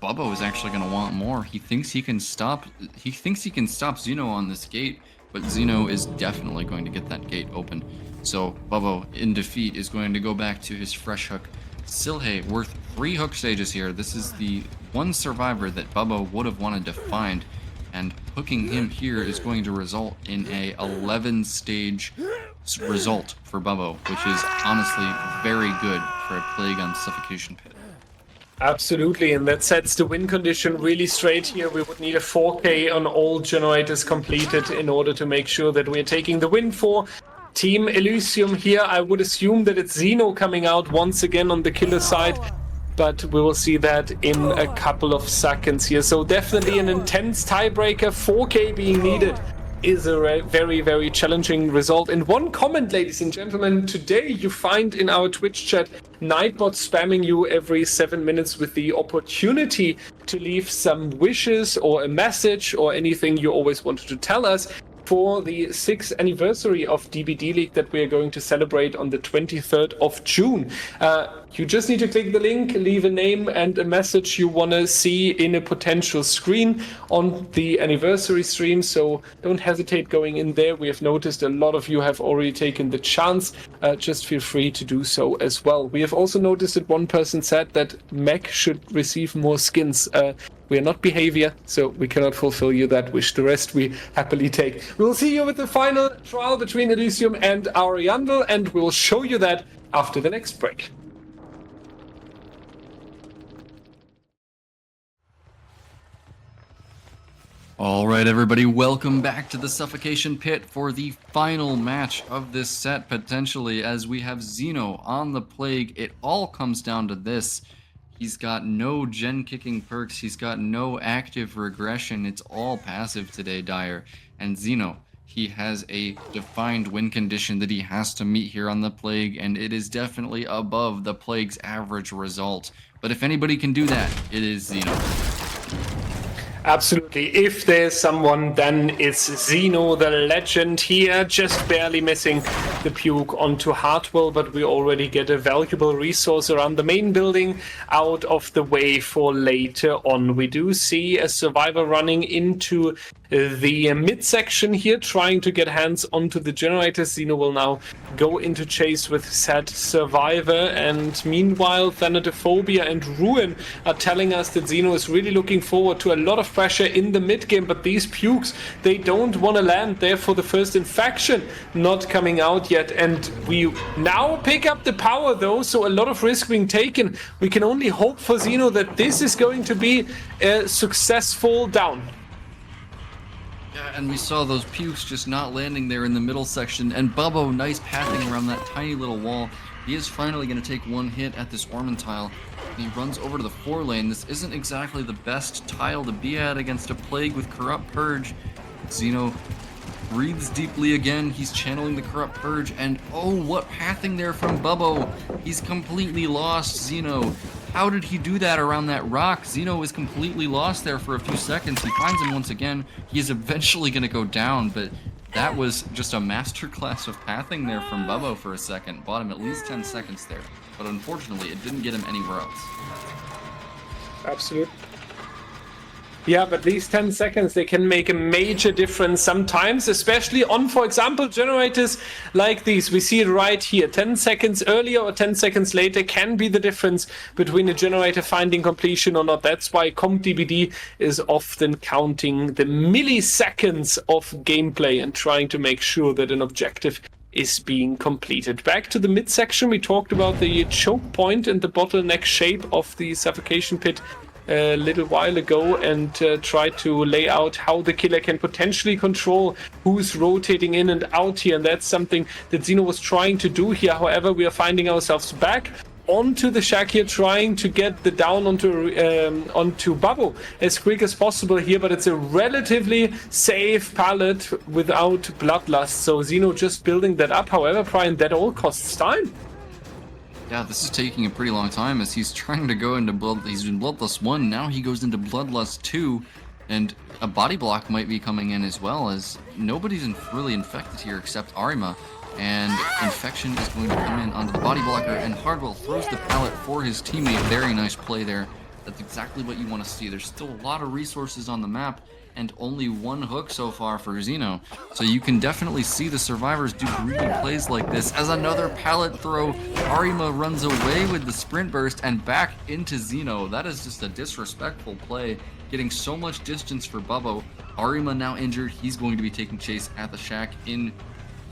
Bubbo is actually going to want more. He thinks he can stop Xeno on this gate, but Xeno is definitely going to get that gate open. So Bubbo, in defeat, is going to go back to his fresh hook. Silhey worth 3 hook stages here. This is the one survivor that Bubbo would have wanted to find, and hooking him here is going to result in a 11 stage result for Bubbo, which is honestly very good for a Plague on Suffocation Pit. Absolutely, and that sets the win condition really straight here. We would need a 4K on all generators completed in order to make sure that we're taking the win for Team Elysium here. I would assume that it's Xeno coming out once again on the killer side, but we will see that in a couple of seconds here. So definitely an intense tiebreaker. 4K being needed is a very, very challenging result. And one comment, ladies and gentlemen, today you find in our Twitch chat Nightbot spamming you every 7 minutes with the opportunity to leave some wishes or a message or anything you always wanted to tell us for the 6th anniversary of DBDLeague that we are going to celebrate on the 23rd of June. You just need to click the link, leave a name and a message you want to see in a potential screen on the anniversary stream, so don't hesitate going in there. We have noticed a lot of you have already taken the chance. Just feel free to do so as well. We have also noticed that one person said that Mech should receive more skins. We are not behavior, so we cannot fulfill you that wish. The rest we happily take. We'll see you with the final trial between Elysium and Ariandel, and we'll show you that after the next break. All right, everybody, welcome back to the Suffocation Pit for the final match of this set, potentially, as we have Xeno on the Plague. It all comes down to this. He's got no gen-kicking perks. He's got no active regression. It's all passive today, Dyer. And Xeno, he has a defined win condition that he has to meet here on the Plague, and it is definitely above the Plague's average result. But if anybody can do that, it is Xeno. Absolutely. If there's someone, then it's Xeno, the legend here, just barely missing the puke onto Hartwell, but we already get a valuable resource around the main building out of the way for later on. We do see a survivor running into the midsection here, trying to get hands onto the generators. Xeno will now go into chase with said survivor, and meanwhile Thanatophobia and Ruin are telling us that Xeno is really looking forward to a lot of pressure in the mid game, but these pukes, they don't want to land there for the first infection not coming out yet, and we now pick up the power though, so a lot of risk being taken. We can only hope for Xeno that this is going to be a successful down. Yeah, and we saw those pukes just not landing there in the middle section, and Bubbo, nice pathing around that tiny little wall. He is finally going to take one hit at this Orman tile, and he runs over to the 4 lane. This isn't exactly the best tile to be at against a Plague with Corrupt Purge. Xeno breathes deeply again, he's channeling the Corrupt Purge, and oh, what pathing there from Bubbo! He's completely lost Xeno. How did he do that around that rock? Xeno is completely lost there for a few seconds. He finds him once again. He is eventually going to go down, but that was just a masterclass of pathing there from Bubbo for a second. Bought him at least 10 seconds there, but unfortunately it didn't get him anywhere else. Absolutely. Yeah, but these 10 seconds, they can make a major difference sometimes, especially on, for example, generators like these. We see it right here. 10 seconds earlier or 10 seconds later can be the difference between a generator finding completion or not. That's why CompDBD is often counting the milliseconds of gameplay and trying to make sure that an objective is being completed. Back to the midsection, we talked about the choke point and the bottleneck shape of the suffocation pit a little while ago, and try to lay out how the killer can potentially control who's rotating in and out here, and that's something that Xeno was trying to do here. However, we are finding ourselves back onto the shack here, trying to get the down onto Bubbo as quick as possible here, but it's a relatively safe pallet without bloodlust, so Xeno just building that up. However, Prion, that all costs time. Yeah, this is taking a pretty long time as he's trying to go into he's in Bloodlust 1, now he goes into Bloodlust 2, and a body block might be coming in as well, as nobody's really infected here except Arima, and infection is going to come in onto the body blocker, and Hardwell throws the pallet for his teammate. Very nice play there. That's exactly what you want to see. There's still a lot of resources on the map, and only one hook so far for Xeno. So you can definitely see the survivors do greedy plays like this. As another pallet throw, Arima runs away with the sprint burst and back into Xeno. That is just a disrespectful play, getting so much distance for Bubbo. Arima now injured. He's going to be taking chase at the shack in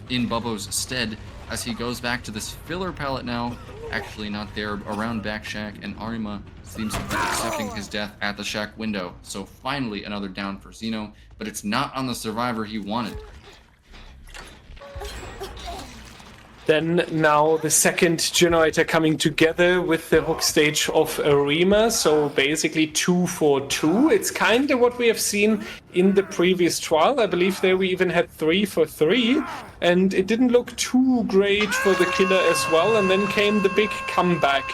Bubbo's stead as he goes back to this filler pallet now. Actually not there, around back shack, and Arima seems to be accepting his death at the shack window. So finally another down for Xeno, but it's not on the survivor he wanted. Then now the second generator coming together with the hook stage of Arima, so basically 2 for 2. It's kind of what we have seen in the previous trial. I believe there we even had 3 for 3, and it didn't look too great for the killer as well, and then came the big comeback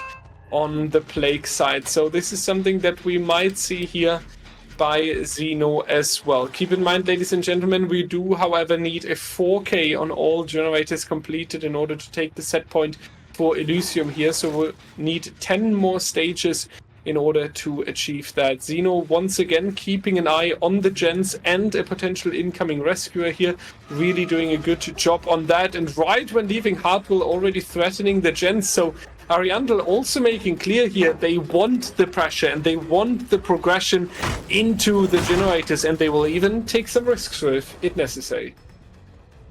on the Plague side. So this is something that we might see here by Xeno as well. Keep in mind, ladies and gentlemen, we do, however, need a 4K on all generators completed in order to take the set point for Elysium here. So we'll need 10 more stages in order to achieve that. Xeno once again keeping an eye on the gens and a potential incoming rescuer here, really doing a good job on that. And right when leaving Hartwell, already threatening the gens. So Ariandel also making clear here they want the pressure and they want the progression into the generators, and they will even take some risks if necessary.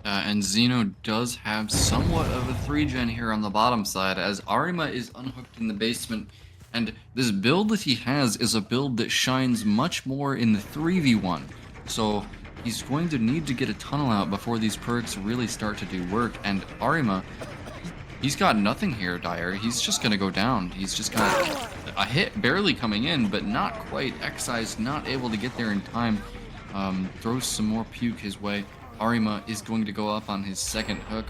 And Xeno does have somewhat of a 3-gen here on the bottom side, as Arima is unhooked in the basement, and this build that he has is a build that shines much more in the 3v1. So he's going to need to get a tunnel out before these perks really start to do work, and Arima, he's got nothing here, Dyer. He's just going to go down. He's just got a hit barely coming in, but not quite. Excise not able to get there in time. Throws some more puke his way. Arima is going to go up on his second hook,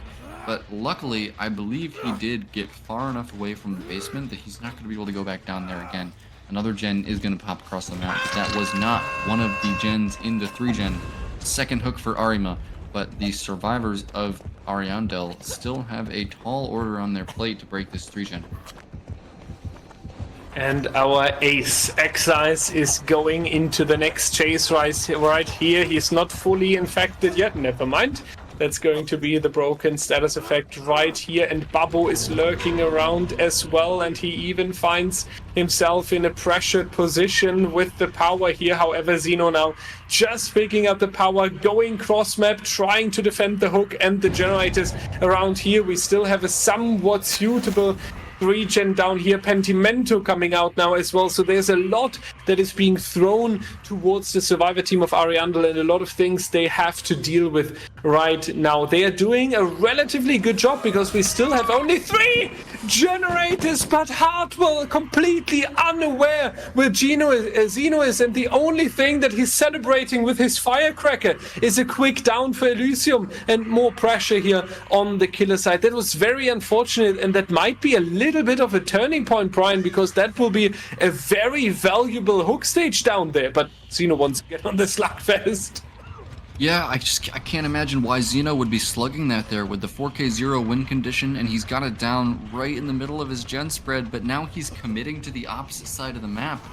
but luckily, I believe he did get far enough away from the basement that he's not going to be able to go back down there again. Another gen is going to pop across the map. That was not one of the gens in the 3-gen. Second hook for Arima. but the survivors of Ariandel still have a tall order on their plate to break this 3-gen. And our ace, Excise, is going into the next chase right here. He's not fully infected yet, never mind. That's going to be the broken status effect right here. And Babbo is lurking around as well, and he even finds himself in a pressured position with the power here. However, Xeno now just picking up the power, going cross-map, trying to defend the hook and the generators around here. We still have a somewhat suitable regen down here. Pentimento coming out now as well, so there's a lot that is being thrown towards the survivor team of Ariandel, and a lot of things they have to deal with right now. They are doing a relatively good job because we still have only 3 generators, but Hartwell completely unaware where Xeno is, and the only thing that he's celebrating with his firecracker is a quick down for Elysium and more pressure here on the killer side. That was very unfortunate, and that might be a little bit of a turning point, Prion, because that will be a very valuable hook stage down there. But Xeno wants to get on the slugfest. Yeah, I can't imagine why Xeno would be slugging that there with the 4K0 win condition, and he's got it down right in the middle of his gen spread, but now he's committing to the opposite side of the map.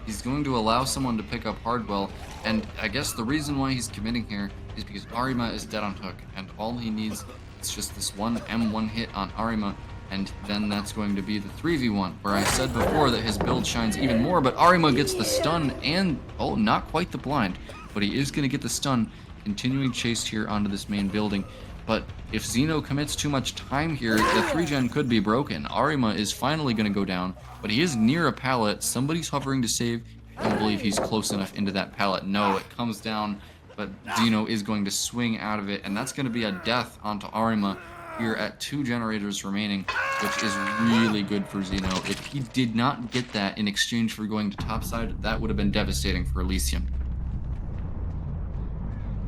He's going to allow someone to pick up Hardwell, and I guess the reason why he's committing here is because Arima is dead on hook, and all he needs is just this one M1 hit on Arima, and then that's going to be the 3v1, where I said before that his build shines even more, but Arima gets the stun and, oh, not quite the blind, but he is going to get the stun, continuing chase here onto this main building. But if Xeno commits too much time here, the 3-gen could be broken. Arima is finally going to go down, but he is near a pallet. Somebody's hovering to save. I don't believe he's close enough into that pallet. No, it comes down, but Xeno is going to swing out of it, and that's going to be a death onto Arima here at 2 generators remaining, which is really good for Xeno. If he did not get that in exchange for going to topside, that would have been devastating for Elysium.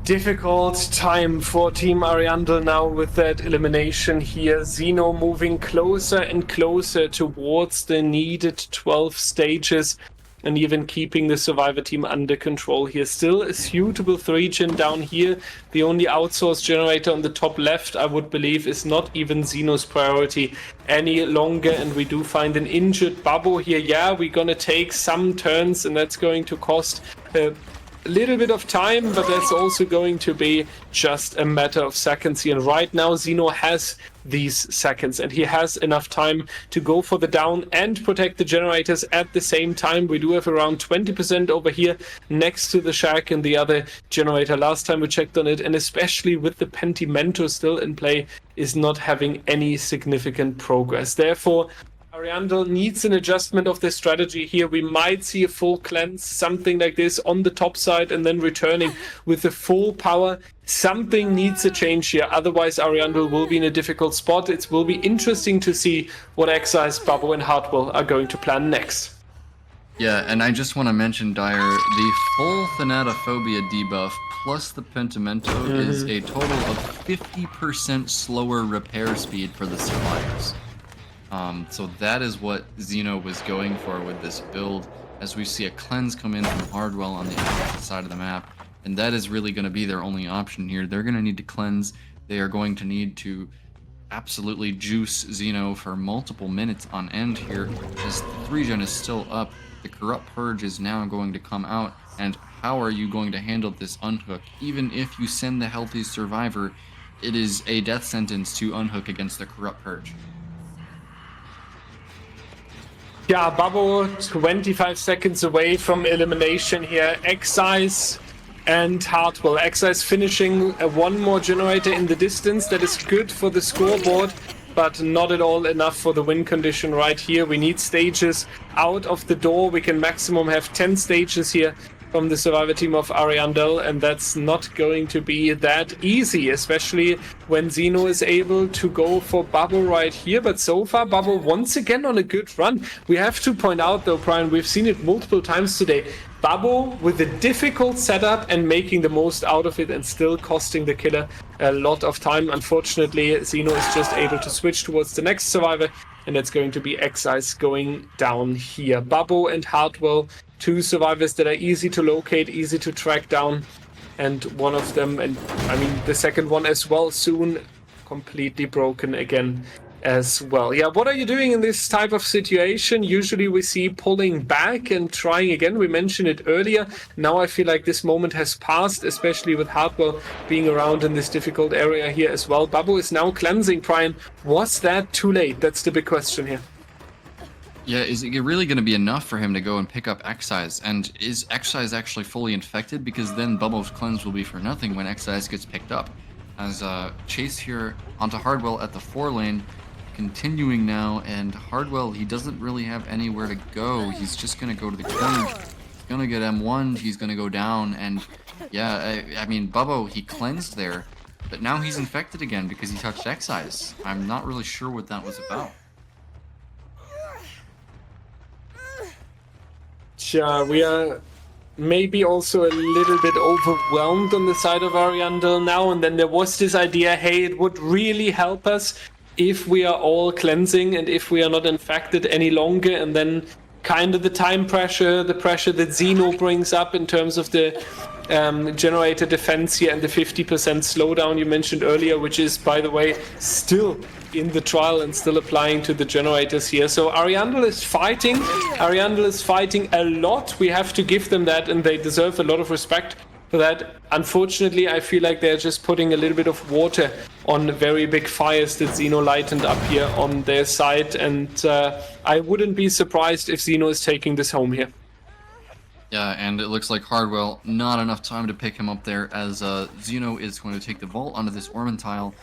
Difficult time for Team Ariandel now with that elimination here. Xeno moving closer and closer towards the needed 12 stages, and even keeping the survivor team under control here. Still a suitable 3-gen down here. The only outsourced generator on the top left, I would believe, is not even Xeno's priority any longer, and we do find an injured Babbo here. Yeah, we're gonna take some turns, and that's going to cost a little bit of time, but that's also going to be just a matter of seconds here. And right now Xeno has these seconds, and he has enough time to go for the down and protect the generators at the same time. We do have around 20% over here next to the shack and the other generator. Last time we checked on it, and especially with the Pentimento still in play, is not having any significant progress. Therefore, Ariandel needs an adjustment of the strategy here. We might see a full cleanse, something like this on the top side, and then returning with the full power. Something needs a change here, otherwise Ariandel will be in a difficult spot. It will be interesting to see what Excise, Babbo and Hartwell are going to plan next. Yeah, and I just want to mention, Dyer, the full Thanatophobia debuff plus the Pentimento is a total of 50% slower repair speed for the survivors. So that is what Xeno was going for with this build, as we see a cleanse come in from Hardwell on the opposite side of the map, and that is really going to be their only option here. They're going to need to cleanse. They are going to need to absolutely juice Xeno for multiple minutes on end here, as the 3-gen is still up. The Corrupt Purge is now going to come out, and how are you going to handle this unhook? Even if you send the healthy survivor, it is a death sentence to unhook against the Corrupt Purge. Yeah, Babbo 25 seconds away from elimination here. Excise and Hartwell. Excise finishing one more generator in the distance. That is good for the scoreboard, but not at all enough for the win condition right here. We need stages out of the door. We can maximum have 10 stages here from the survivor team of Ariandel, and that's not going to be that easy, especially when Xeno is able to go for Babbo right here. But so far, Babbo once again on a good run. We have to point out though, Prion, we've seen it multiple times today. Babbo with a difficult setup and making the most out of it, and still costing the killer a lot of time. Unfortunately, Xeno is just able to switch towards the next survivor, and that's going to be Excise going down here. Babbo and Hartwell, 2 survivors that are easy to locate, easy to track down. and one of them, and I mean the second one as well, soon completely broken again as well. Yeah, what are you doing in this type of situation? Usually we see pulling back and trying again. We mentioned it earlier. Now I feel like this moment has passed, especially with Hardwell being around in this difficult area here as well. Babu is now cleansing Prion. Was that too late? That's the big question here. Yeah, is it really going to be enough for him to go and pick up Excise? And is Excise actually fully infected? Because then Bubbo's cleanse will be for nothing when Excise gets picked up. As Chase here onto Hardwell at the 4 lane, continuing now, and Hardwell, he doesn't really have anywhere to go. He's just going to go to the corner. He's going to get M1, he's going to go down, and yeah, I mean, Bubbo, he cleansed there, but now he's infected again because he touched Excise. I'm not really sure what that was about. Yeah, we are maybe also a little bit overwhelmed on the side of Ariandel now, and then there was this idea, hey, it would really help us if we are all cleansing and if we are not infected any longer, and then kind of the time pressure, the pressure that Xeno brings up in terms of the generator defense here and the 50% slowdown you mentioned earlier, which is, by the way, still in the trial and still applying to the generators here. So Ariandel is fighting. Ariandel is fighting a lot. We have to give them that, and they deserve a lot of respect for that. Unfortunately, I feel like they're just putting a little bit of water on very big fires that Xeno lightened up here on their side, and I wouldn't be surprised if Xeno is taking this home here. Yeah, and it looks like Hardwell, not enough time to pick him up there, as Xeno is going to take the vault onto this Ormentile.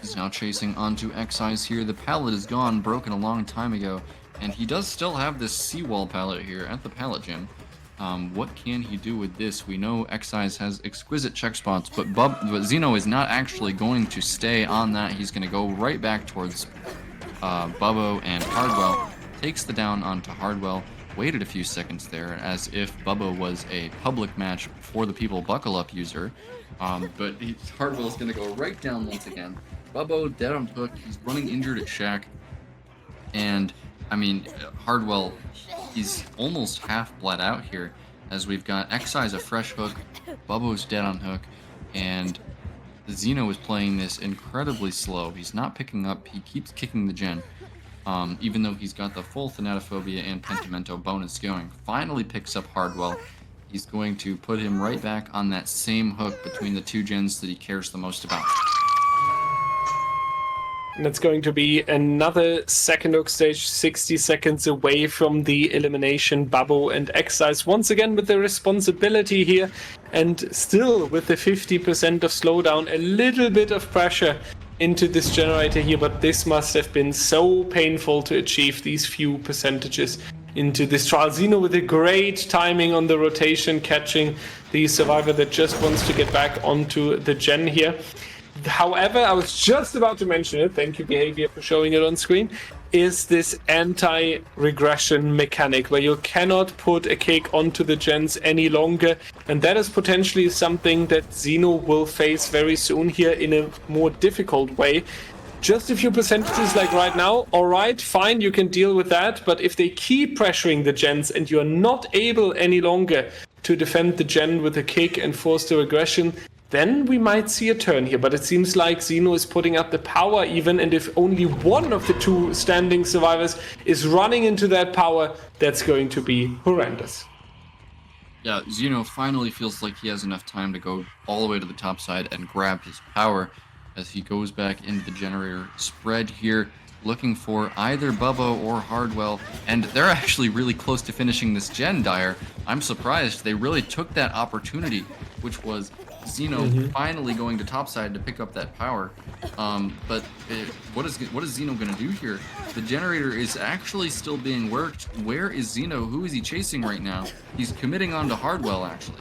He's now chasing onto Excise here. The pallet is gone, broken a long time ago, and he does still have this seawall pallet here at the pallet gym. What can he do with this? We know Excise has exquisite check spots, but Xeno is not actually going to stay on that. He's going to go right back towards Bubbo, and Hardwell takes the down onto Hardwell. Waited a few seconds there, as if Bubbo was a public match for the people buckle up user. But Hardwell's going to go right down once again. Bubbo dead on hook. He's running injured at Shack. And, I mean, Hardwell, he's almost half bled out here, as we've got Excise a fresh hook, Bubbo's dead on hook, and Xeno is playing this incredibly slow. He's not picking up. He keeps kicking the gen. Even though he's got the full Thanatophobia and Pentimento bonus going. Finally picks up Hardwell. He's going to put him right back on that same hook between the two gens that he cares the most about. And it's going to be another second hook stage, 60 seconds away from the elimination. Bubbo and Excise once again with the responsibility here, and still with the 50% of slowdown, a little bit of pressure into this generator here, but this must have been so painful to achieve these few percentages into this trial. Xeno with a great timing on the rotation, catching the survivor that just wants to get back onto the gen here. However, I was just about to mention it, thank you Behavior for showing it on screen, is this anti-regression mechanic where you cannot put a kick onto the gens any longer, and that is potentially something that Xeno will face very soon here in a more difficult way. Just a few percentages like right now, alright, fine, you can deal with that, but if they keep pressuring the gens and you're not able any longer to defend the gen with a kick and force the regression, then we might see a turn here. But it seems like Xeno is putting up the power even, and if only one of the two standing survivors is running into that power, that's going to be horrendous. Yeah, Xeno finally feels like he has enough time to go all the way to the top side and grab his power as he goes back into the generator spread here, looking for either Bubbo or Hardwell, and they're actually really close to finishing this gen, Dyer. I'm surprised. They really took that opportunity, which was Xeno finally going to topside to pick up that power. But what is Xeno going to do here? The generator is actually still being worked. Where is Xeno? Who is he chasing right now? He's committing on to Hardwell, actually.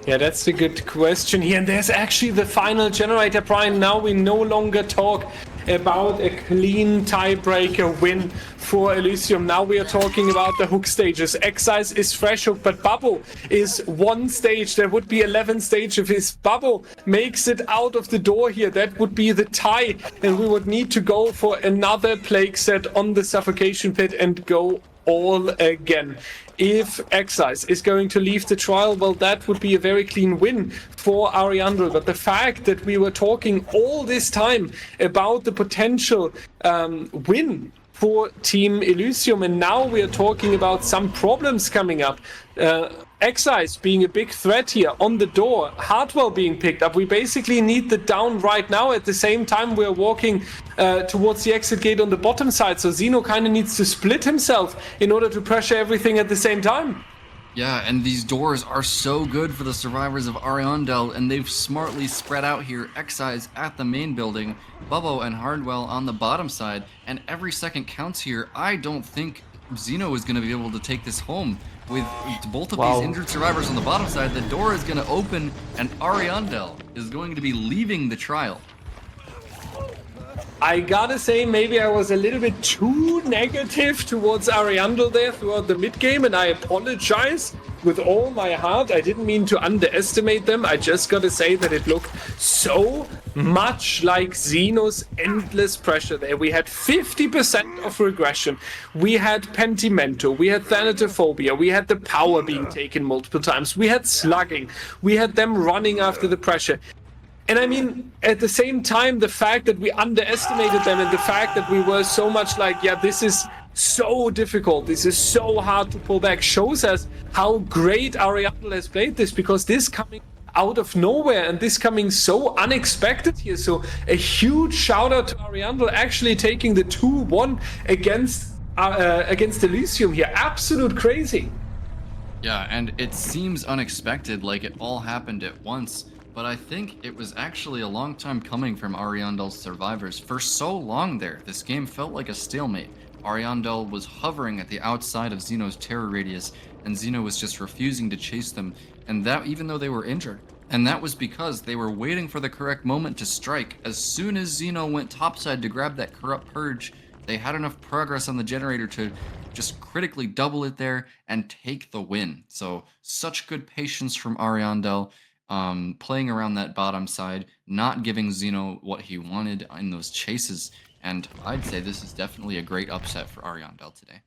Yeah, that's a good question here. And there's actually the final generator, Prion. Now we no longer talk about a clean tiebreaker win for Elysium. Now we are talking about the hook stages. Excise is fresh hook, but Bubbo is one stage. There would be 11 stages. If Bubbo makes it out of the door here, that would be the tie. And we would need to go for another plague set on the suffocation pit and go all again. If Excise is going to leave the trial, well, that would be a very clean win for Ariandel. But the fact that we were talking all this time about the potential win for Team Elysium, and now we are talking about some problems coming up. Excise being a big threat here on the door, Hardwell being picked up. We basically need the down right now. At the same time, we're walking towards the exit gate on the bottom side, so Xeno kind of needs to split himself in order to pressure everything at the same time. Yeah, and these doors are so good for the survivors of Ariandel, and they've smartly spread out here. Excise at the main building, Bubbo and Hardwell on the bottom side, and every second counts here. I don't think Xeno is going to be able to take this home. With both of these injured survivors on the bottom side, the door is going to open, and Ariandel is going to be leaving the trial. I gotta say, maybe I was a little bit too negative towards Ariandel there throughout the mid-game, and I apologize with all my heart. I didn't mean to underestimate them. I just gotta say that it looked so much like Xeno's endless pressure there. We had 50% of regression. We had Pentimento. We had Thanatophobia. We had the power being taken multiple times. We had slugging. We had them running after the pressure. And I mean, at the same time, the fact that we underestimated them and the fact that we were so much like, yeah, this is so difficult, this is so hard to pull back, shows us how great Ariandel has played this, because this coming out of nowhere and this coming so unexpected here. So a huge shout out to Ariandel actually taking the 2-1 against Elysium here. Absolute crazy. Yeah, and it seems unexpected, like it all happened at once. But I think it was actually a long time coming from Ariandel's survivors. For so long there, this game felt like a stalemate. Ariandel was hovering at the outside of Xeno's terror radius, and Xeno was just refusing to chase them, and that even though they were injured. And that was because they were waiting for the correct moment to strike. As soon as Xeno went topside to grab that corrupt purge, they had enough progress on the generator to just critically double it there and take the win. So such good patience from Ariandel. Playing around that bottom side, not giving Xeno what he wanted in those chases, and I'd say this is definitely a great upset for Ariandel today.